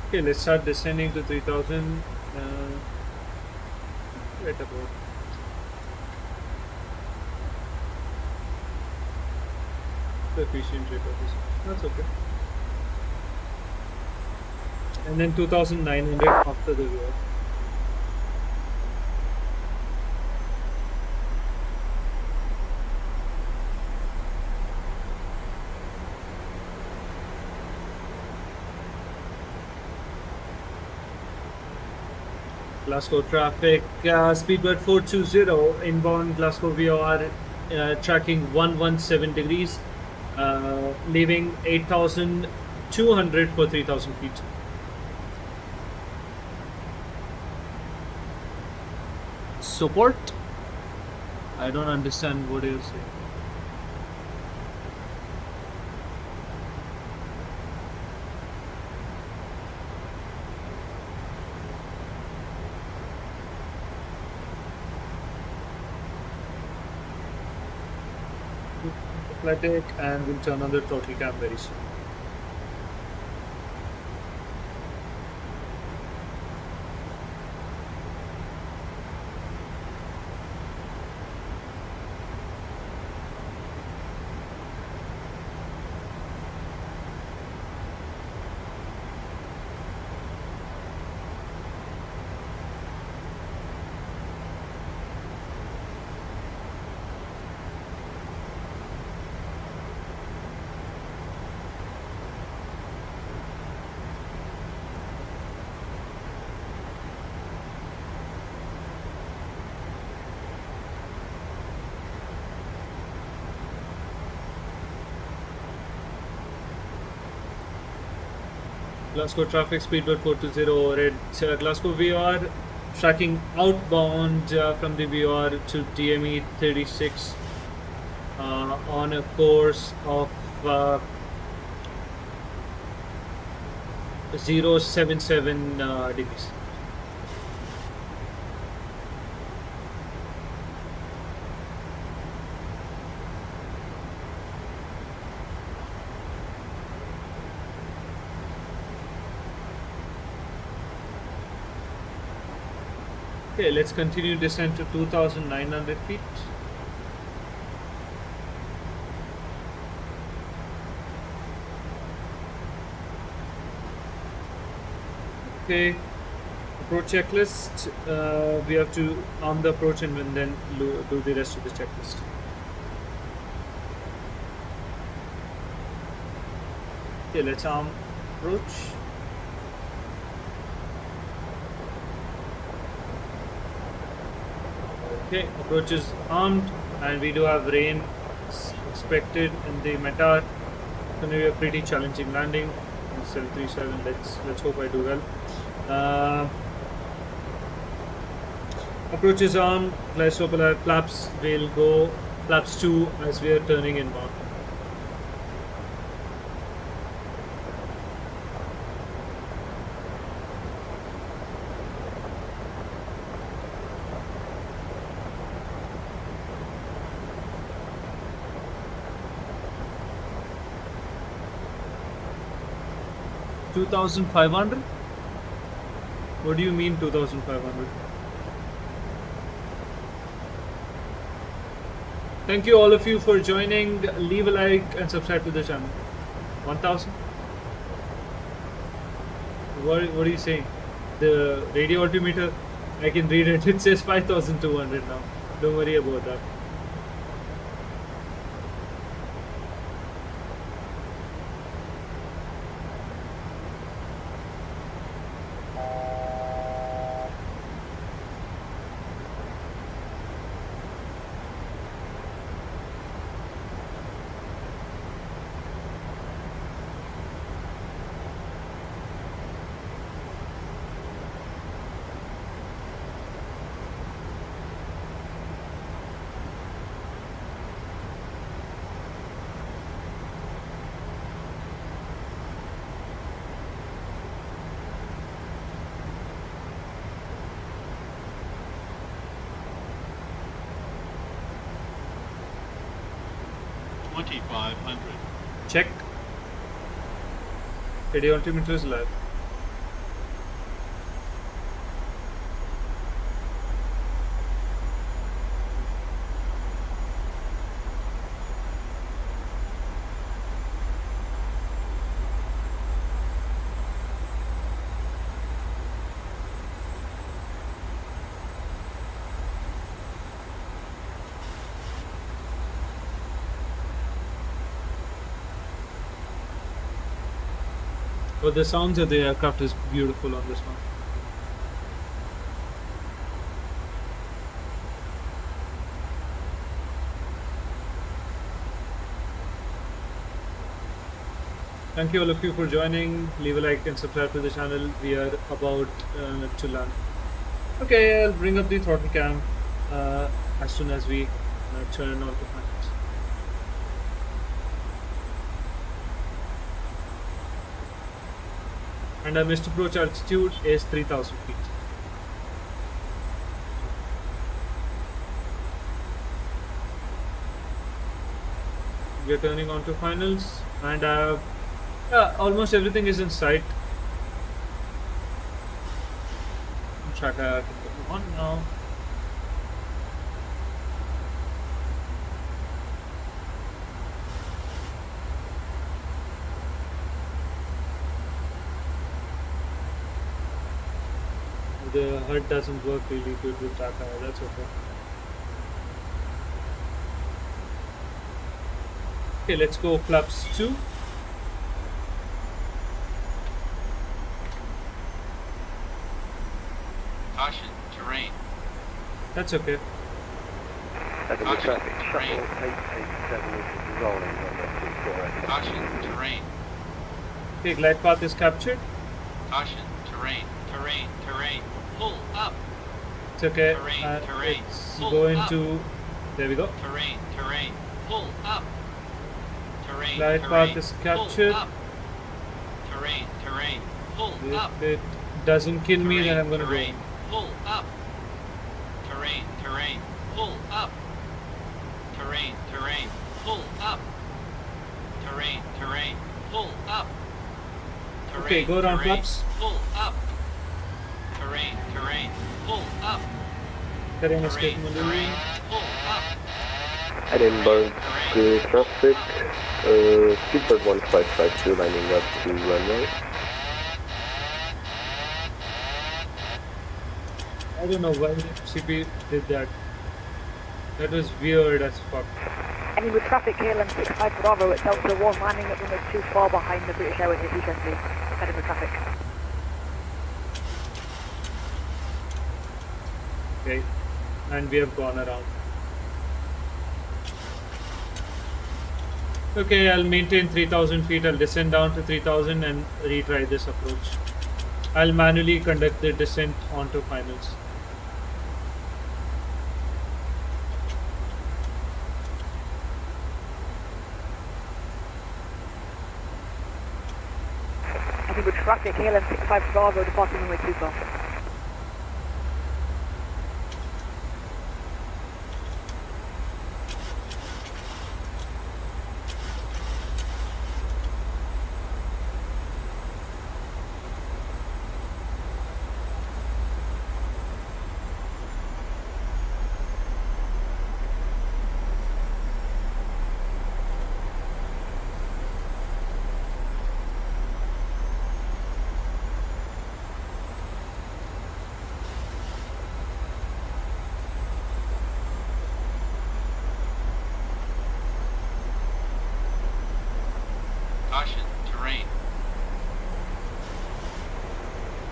Okay, let's start descending to 3000. Right about. The efficient rate of this. That's okay. And then 2900 after the VOR. Glasgow traffic, Speedbird 420 inbound Glasgow VOR tracking 117 degrees, leaving 8,200 for 3,000 feet. Support? I don't understand what you're saying. Athletic, and we'll turn on the throttle cam very soon. Glasgow traffic, Speedbird 420 red. Glasgow VOR tracking outbound from the VOR to DME 36 on a course of 077 degrees. Okay, let's continue descent to 2,900 feet. Okay, approach checklist. We have to arm the approach and then do the rest of the checklist. Okay, let's arm approach. Okay, approach is armed, and we do have rain expected in the METAR. It's going to be a pretty challenging landing. 737. Let's hope I do well. Approach is armed. Glide flaps will go flaps 2 as we are turning inbound. $2,500? What do you mean 2,500? Thank you all of you for joining. Leave a like and subscribe to the channel. 1,000? What are you saying? The radio altimeter, I can read it. It says 5,200 now. Don't worry about that. Check. Radio altimeter is live. But the sounds of the aircraft is beautiful on this one. Thank you all of you for joining. Leave a like and subscribe to the channel. We are about to land. Okay, I'll bring up the throttle cam as soon as we turn on the finals. And our missed approach altitude is 3,000 feet. We are turning on to finals, and almost everything is in sight. Track I can go on now. The HUD doesn't work really good with track I, that's okay. Okay, let's go flaps 2. Caution, terrain. That's okay. Caution, terrain. Caution, terrain. Okay, glide path is captured. Caution, terrain. Terrain, terrain. Pull up. It's okay. Terrain, terrain. It's Pull going up. to. There we go. Terrain, terrain. Pull up. Terrain, Glide terrain. path is Pull captured. up. Terrain, terrain. Pull up. If it doesn't kill me, then I'm gonna go. terrain. Pull up. Terrain, terrain. Pull up. Terrain, terrain. Pull up. Terrain, terrain. Pull up. Terrain, Okay, go around terrain. flaps. Pull up. Terrain, terrain. Pull up. Terrain escape Terrain, maneuver. terrain. Pull up. Edinburgh Terrain. traffic, Speedbird 1552 landing up to runway. I don't know why CP did that. That was weird as fuck. Any with traffic KLM 65 Bravo at Delta 1 landing at runway 24 behind the British Airways A320. Heading with traffic. Okay, and we have gone around. Okay, I'll maintain 3,000 feet. I'll descend down to 3,000 and retry this approach. I'll manually conduct the descent onto finals. Heading with traffic KLM 65 Bravo departing runway 24. Caution, terrain.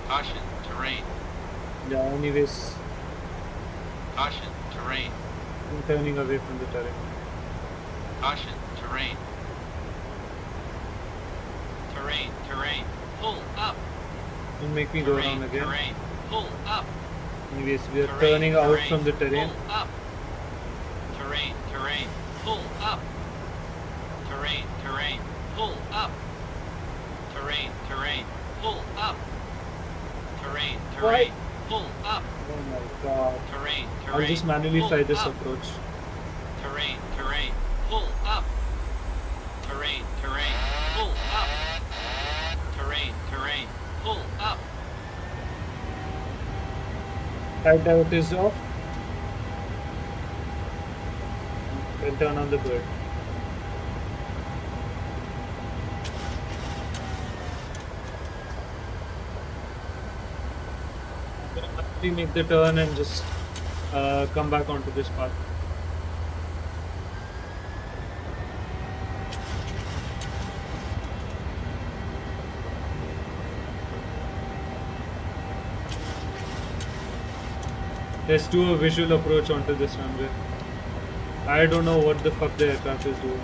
Caution, terrain. Yeah, anyways, Caution, terrain. I'm turning away from the terrain. Caution, terrain. Terrain, terrain. Pull up. Don't make me go Terrain, around again. terrain. Pull up. Anyways, we are Terrain, turning out terrain. from the terrain. Pull up. Terrain, terrain. Pull up. Terrain, terrain. Pull up. Terrain, terrain. Pull up. Terrain, terrain. Pull up. Oh my god. Terrain, terrain. I'll just manually Pull try this up. approach. Terrain, terrain. Pull up. Terrain, terrain. Pull up. Terrain, terrain. Pull up. Hideout is off. We'll turn on the bird. We make the turn and just come back onto this path. Let's do a visual approach onto this runway. I don't know what the fuck the aircraft is doing.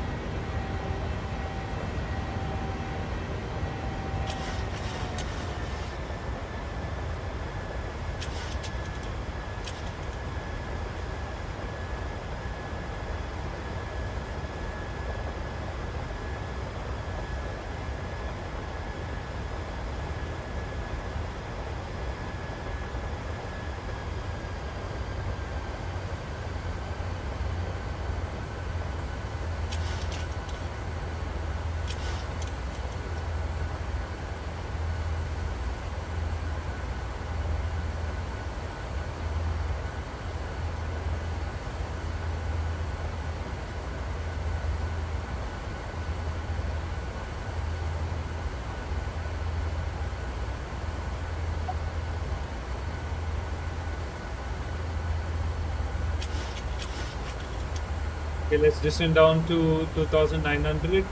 Okay, let's descend down to 2900.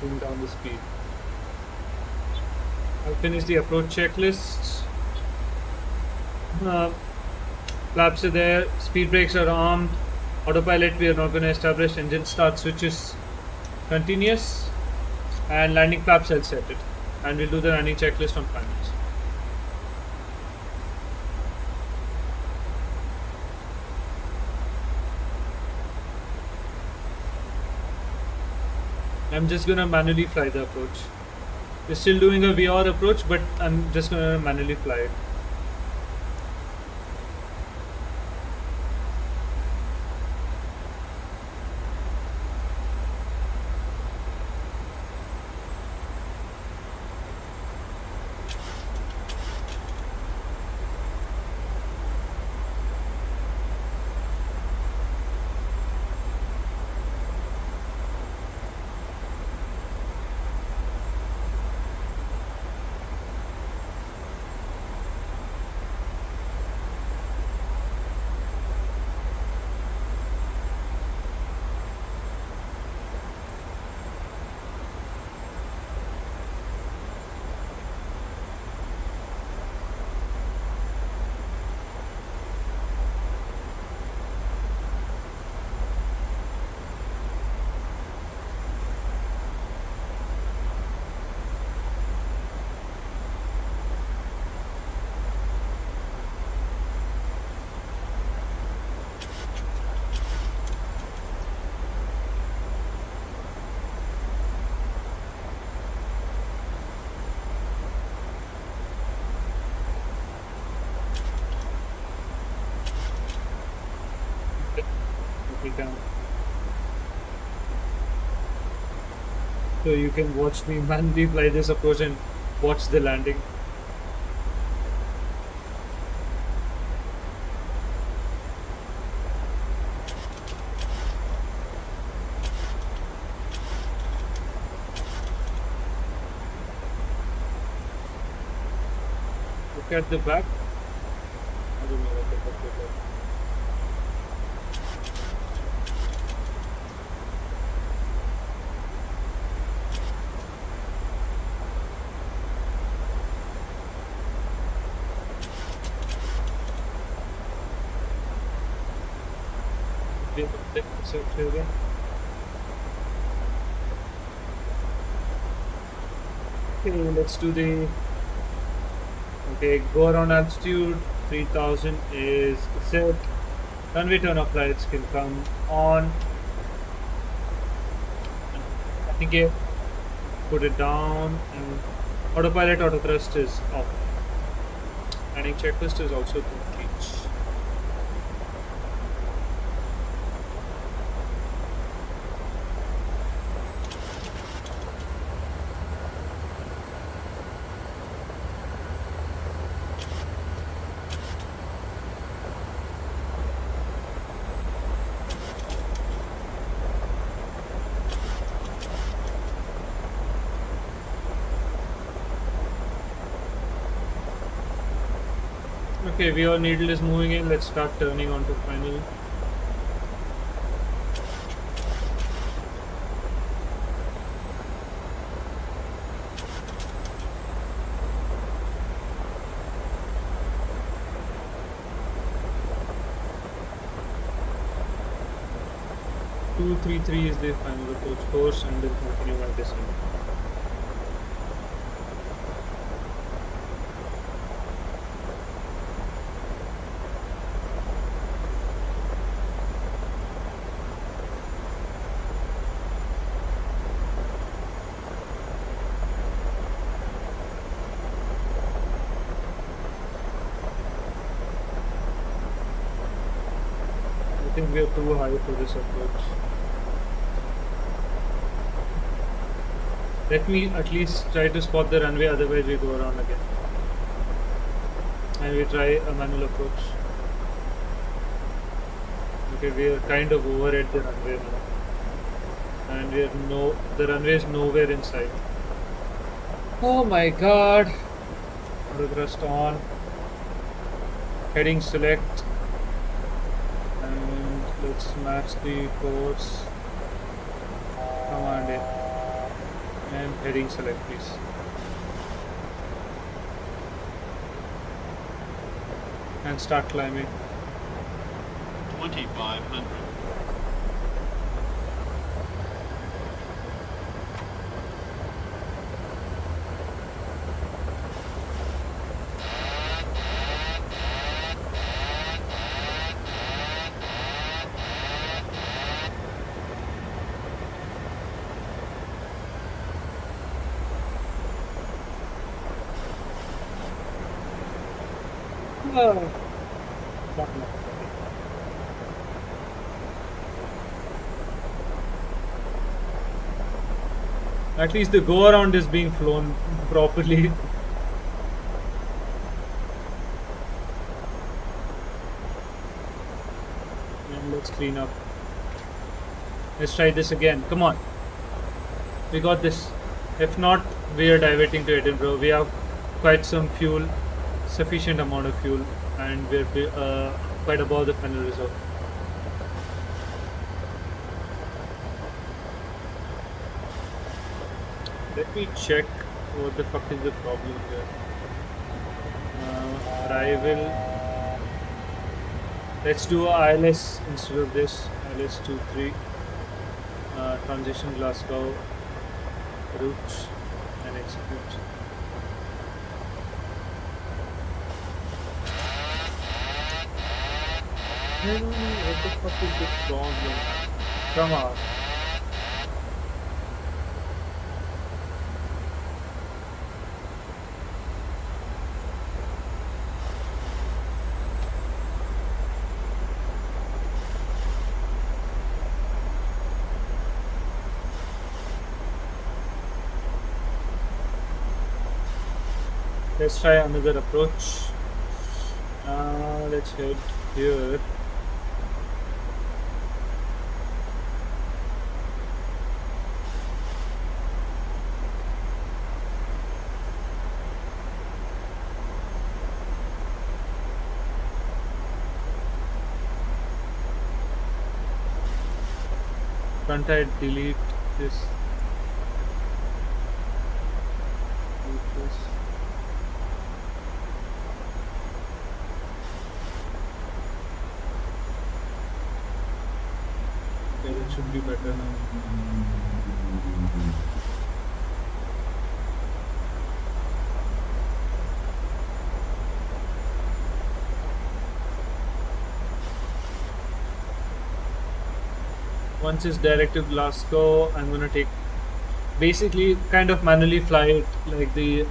Bring down the speed. I'll finish the approach checklists. Flaps are there, speed brakes are armed. Autopilot we are not going to establish. Engine start switches continuous. And landing flaps I'll set it. And we'll do the landing checklist on finals. I'm just gonna manually fly the approach. We're still doing a VR approach, but I'm just gonna manually fly it. Down. So you can watch me manually fly this approach and watch the landing. Look at the back. I don't know what the fuck is that. Okay, let's do the go around altitude 3000 is set. Runway turn off lights can come on. Okay, put it down, and autopilot auto thrust is off. Landing checklist is also complete. Okay, VR needle is moving in. Let's start turning onto final. 233 is the final approach course and then continue my descent. I think we are too high for this approach. Let me at least try to spot the runway, otherwise we go around again. And we try a manual approach. Okay, we are kind of over at the runway now. And the runway is nowhere in sight. Oh my god. Auto thrust on. Heading select. And let's match the course. Command in. And heading select, please. And start climbing. 2500. At least the go around is being flown properly. And let's clean up. Let's try this again. Come on. We got this. If not, we are diverting to Edinburgh. We have quite some fuel, sufficient amount of fuel, and we're quite above the final reserve. Let me check what the fuck is the problem here. Arrival. Let's do ILS instead of this. ILS 23. Transition Glasgow. Routes and execute. I don't know what the fuck is the problem. Come on. Let's try another approach. Let's head here. Can't I delete this? Okay, that should be better now. Once it's direct to Glasgow, I'm gonna take basically kind of manually fly it like the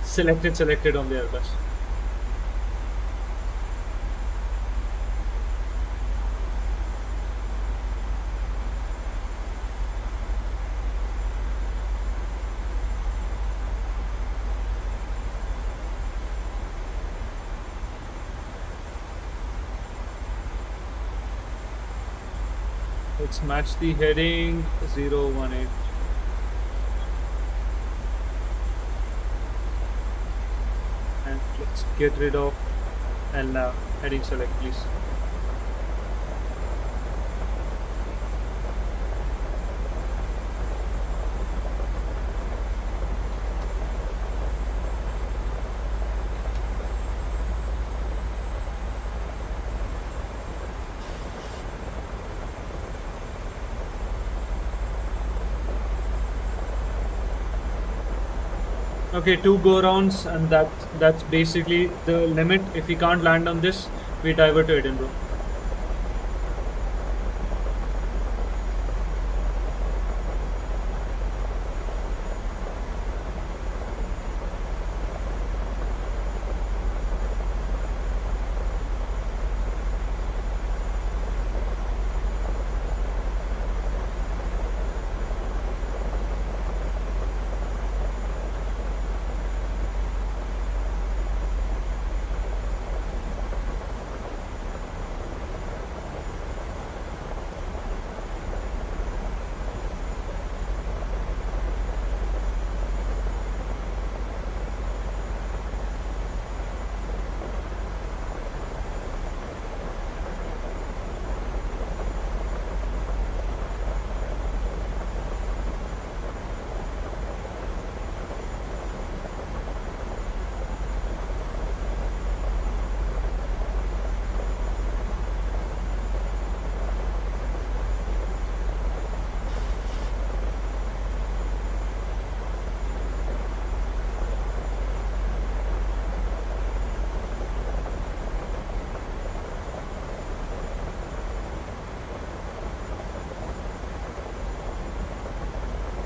selected on the Airbus. Let's match the heading 018. And let's get rid of and heading select, please. Okay, 2 go rounds, and that's basically the limit. If we can't land on this, we divert to Edinburgh.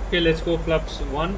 Okay, let's go flaps 1.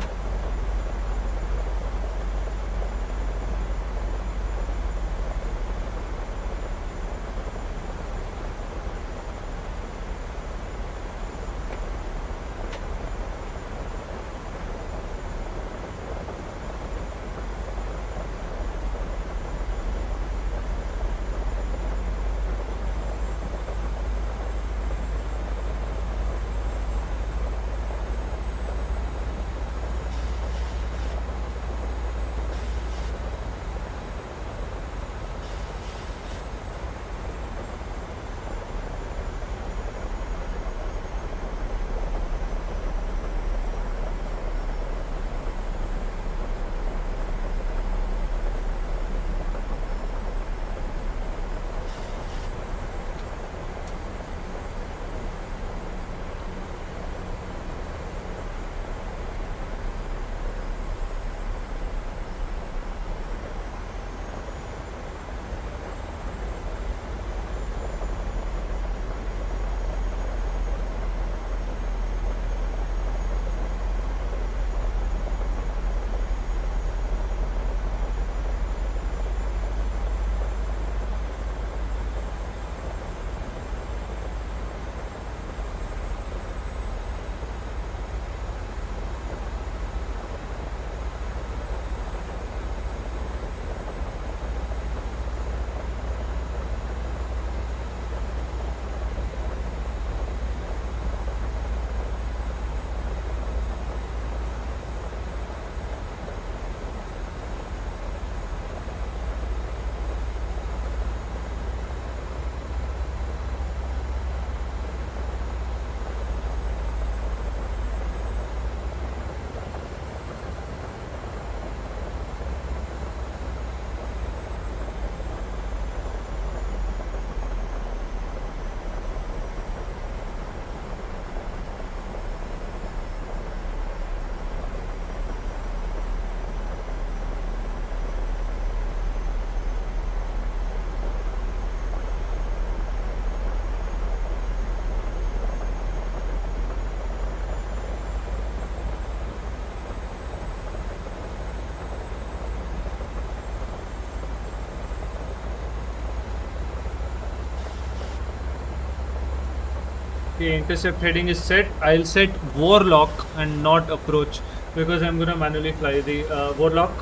Okay, intercept heading is set. I'll set warlock and not approach because I'm gonna manually fly the warlock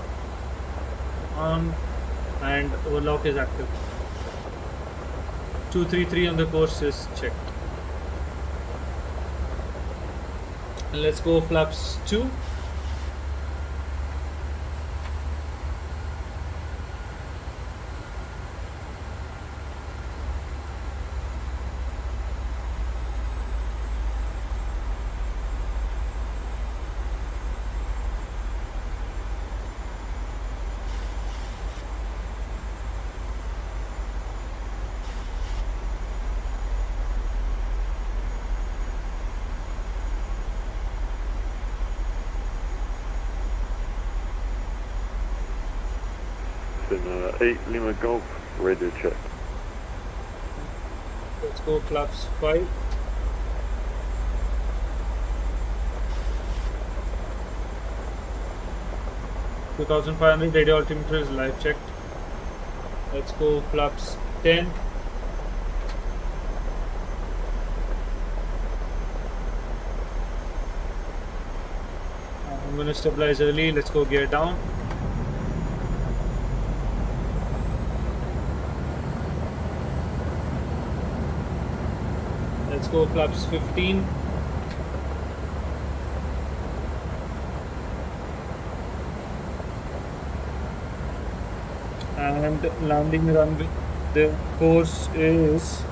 on, and warlock is active. 233 on the course is checked. And let's go flaps 2. been 8 Lima Golf, radio check. Let's go flaps 5. $2,500 radio altimeter is live checked. Let's go flaps 10. I'm going to stabilize early. Let's go gear down. Let's go flaps 15. And landing runway, the course is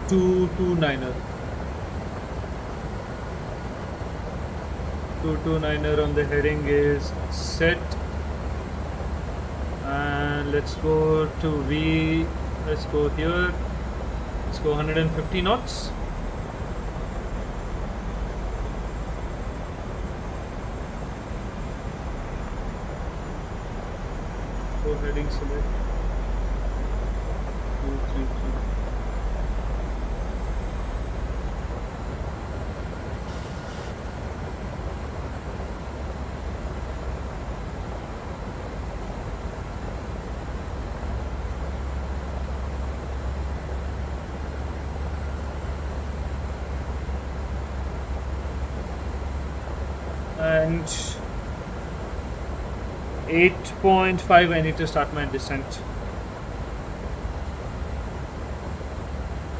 229er. 229er on the heading is set. And let's go to V. Let's go here. Let's go 150 knots. Go heading select. 233. And 8.5 I need to start my descent.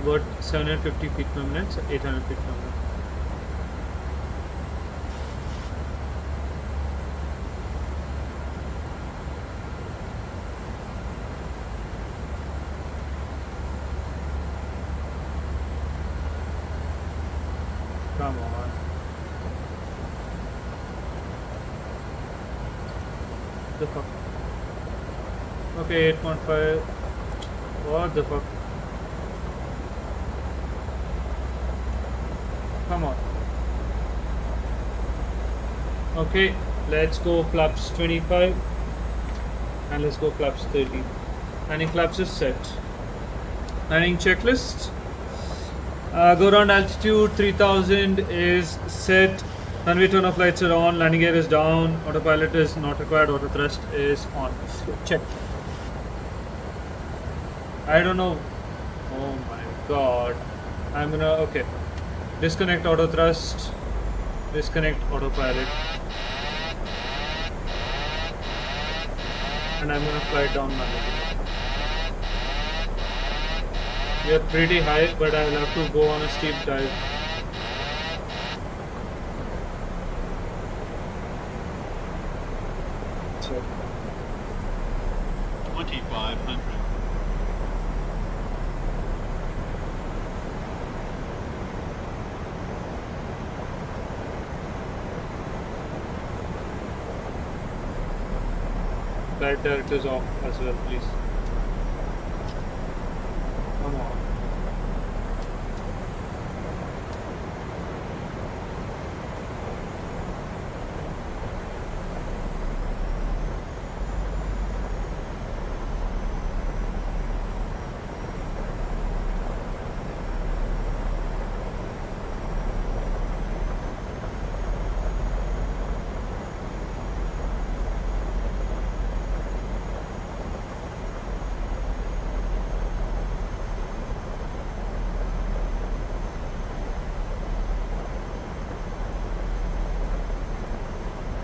About 750 feet per minute, so 800 feet per minute. Come on. The fuck? Okay, 8.5. What the fuck? Come on. Okay, let's go flaps 25 and let's go flaps 30. Landing flaps is set. Landing checklist. Go around altitude 3000 is set. Runway turn off lights are on, landing gear is down, autopilot is not required, auto thrust is on. Check. I don't know. Oh my god. I'm gonna, okay. Disconnect auto thrust, disconnect autopilot. And I'm gonna fly down manually. We are pretty high, but I'll have to go on a steep dive. So 2,500. Flight directors off as well, please. Come on.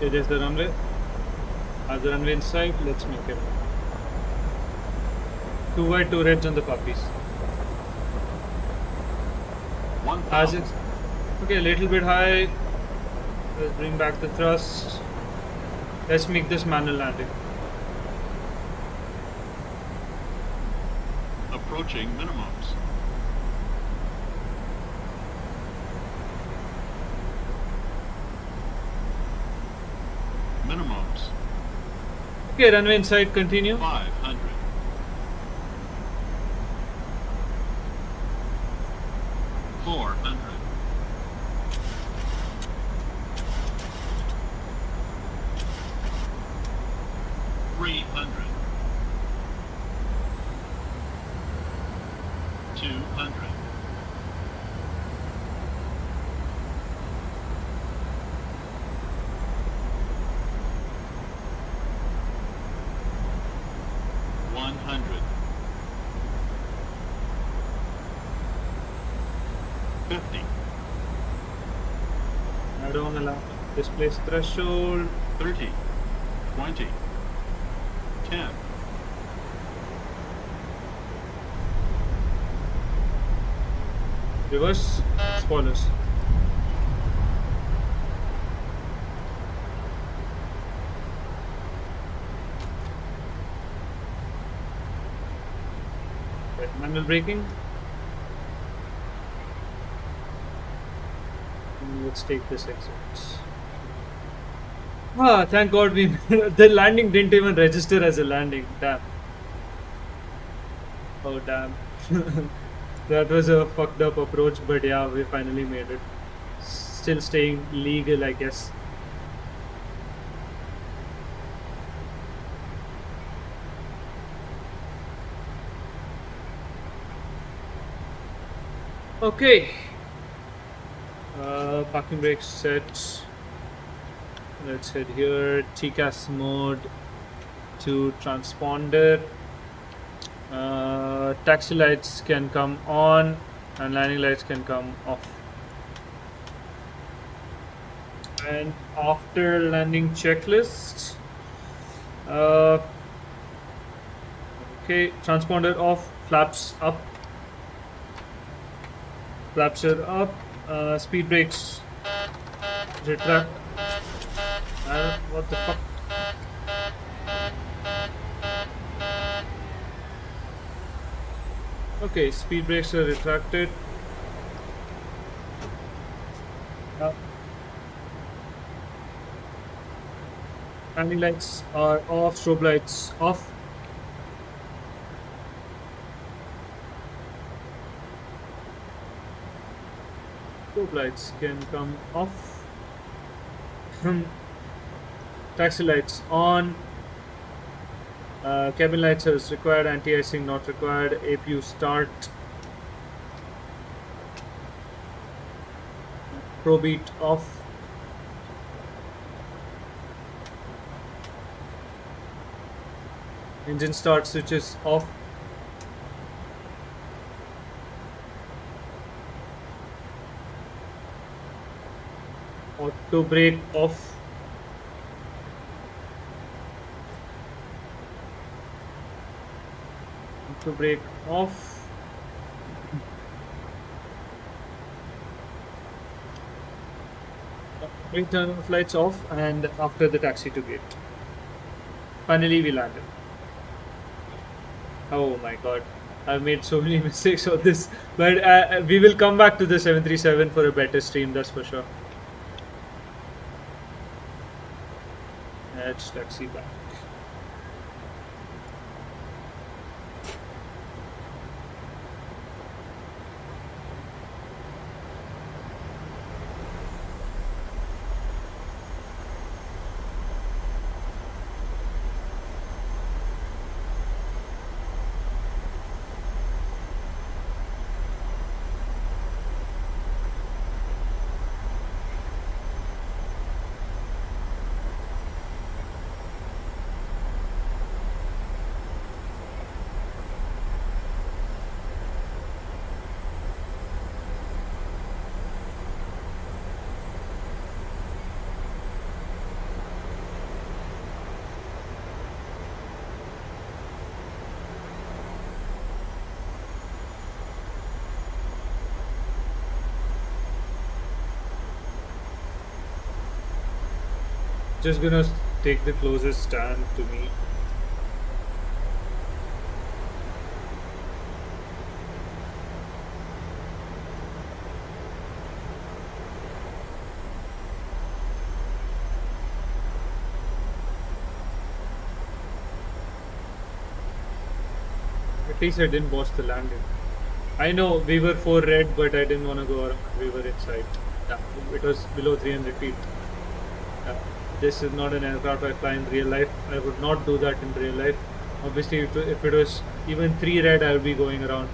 Okay, there's the runway. As the runway in sight, let's make it. 2 white, 2 reds on the puppies. As it's okay, a little bit high. Let's bring back the thrust. Let's make this manual landing. Approaching minimums. Minimums. Okay, runway inside, continue. 500. 400. 200. I don't allow displace threshold. 30, 20, 10, Reverse spoilers. Right, manual braking. Let's take this exit. Ah, thank God we the landing didn't even register as a landing. Damn. Oh damn. That was a fucked up approach, but yeah, we finally made it. Still staying legal, I guess. Okay. Parking brakes set. Let's head here. TCAS mode to transponder. Taxi lights can come on and landing lights can come off. And after landing checklist, okay, transponder off, flaps up, flaps are up, speed brakes retract. What the fuck? Okay, speed brakes are retracted. Landing lights are off, strobe lights off. Strobe lights can come off. Taxi lights on. Cabin lights is required, anti-icing not required, APU start. Pro beat off. Engine start switches off. Auto brake off. Auto brake off. Brake turn off lights off, and after the taxi to gate. Finally we landed. Oh my god, I've made so many mistakes on this, but we will come back to the 737 for a better stream, that's for sure. Let's taxi back. Just gonna take the closest stand to me. At least I didn't watch the landing. I know we were 4 red, but I didn't want to go around. We were inside. Yeah, it was below 300 feet. This is not an aircraft I fly in real life. I would not do that in real life. Obviously, if it was even 3 red, I would be going around.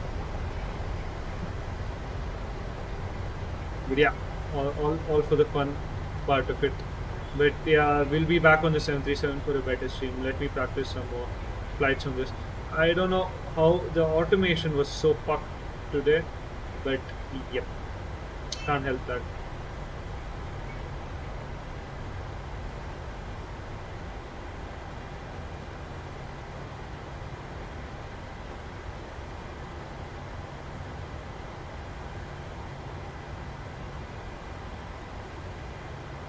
But yeah, all for the fun part of it. But yeah, we'll be back on the 737 for a better stream. Let me practice some more flights on this. I don't know how the automation was so fucked today, but yep, can't help that.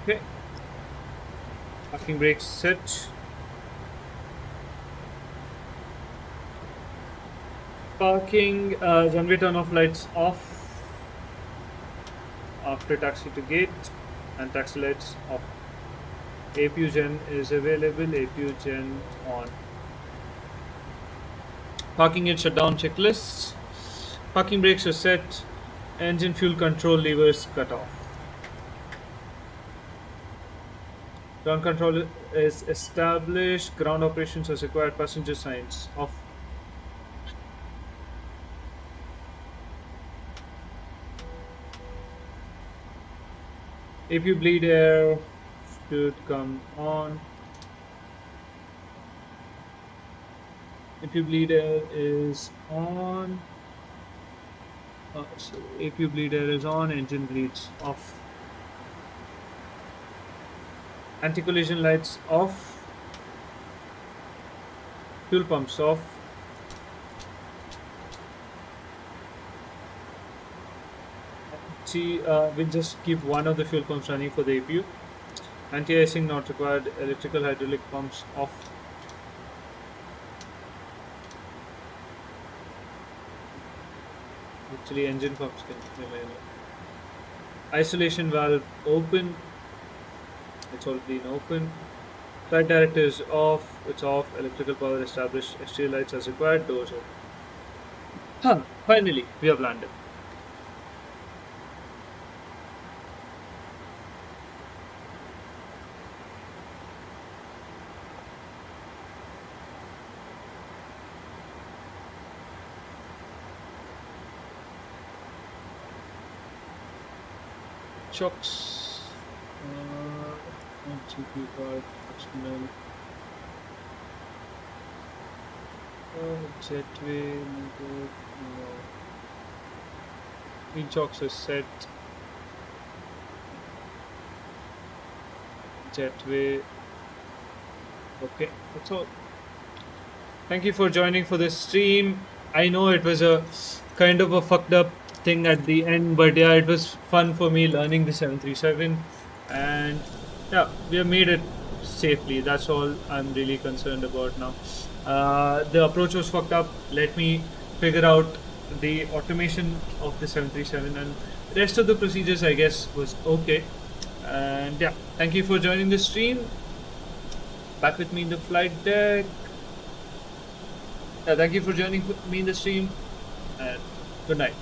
Okay. Parking brakes set. Parking, runway turn off lights off after taxi to gate, and taxi lights off. APU gen is available, APU gen on. Parking and shutdown checklists. Parking brakes are set, engine fuel control levers cut off. Ground control is established, ground operations as required, passenger signs off. If you bleed air, should come on. If you bleed air is on. So if you bleed air is on, engine bleeds off. Anti-collision lights off. Fuel pumps off. We'll just keep one of the fuel pumps running for the APU. Anti-icing not required. Electrical hydraulic pumps off. Actually, engine pumps can remain. Isolation valve open. It's already been open. Flight director is off. It's off. Electrical power established. Exterior lights as required. Doors open. Finally, we have landed. Chocks. GP card. Optional. Jetway. No. Green chocks is set. Jetway. Okay, that's all. Thank you for joining for this stream. I know it was a kind of a fucked up thing at the end, but yeah, it was fun for me learning the 737, and yeah, we have made it safely. That's all I'm really concerned about now. The approach was fucked up. Let me figure out the automation of the 737, and the rest of the procedures I guess was okay. And yeah, thank you for joining the stream. Back with me in the flight deck. Thank you for joining me in the stream, and good night.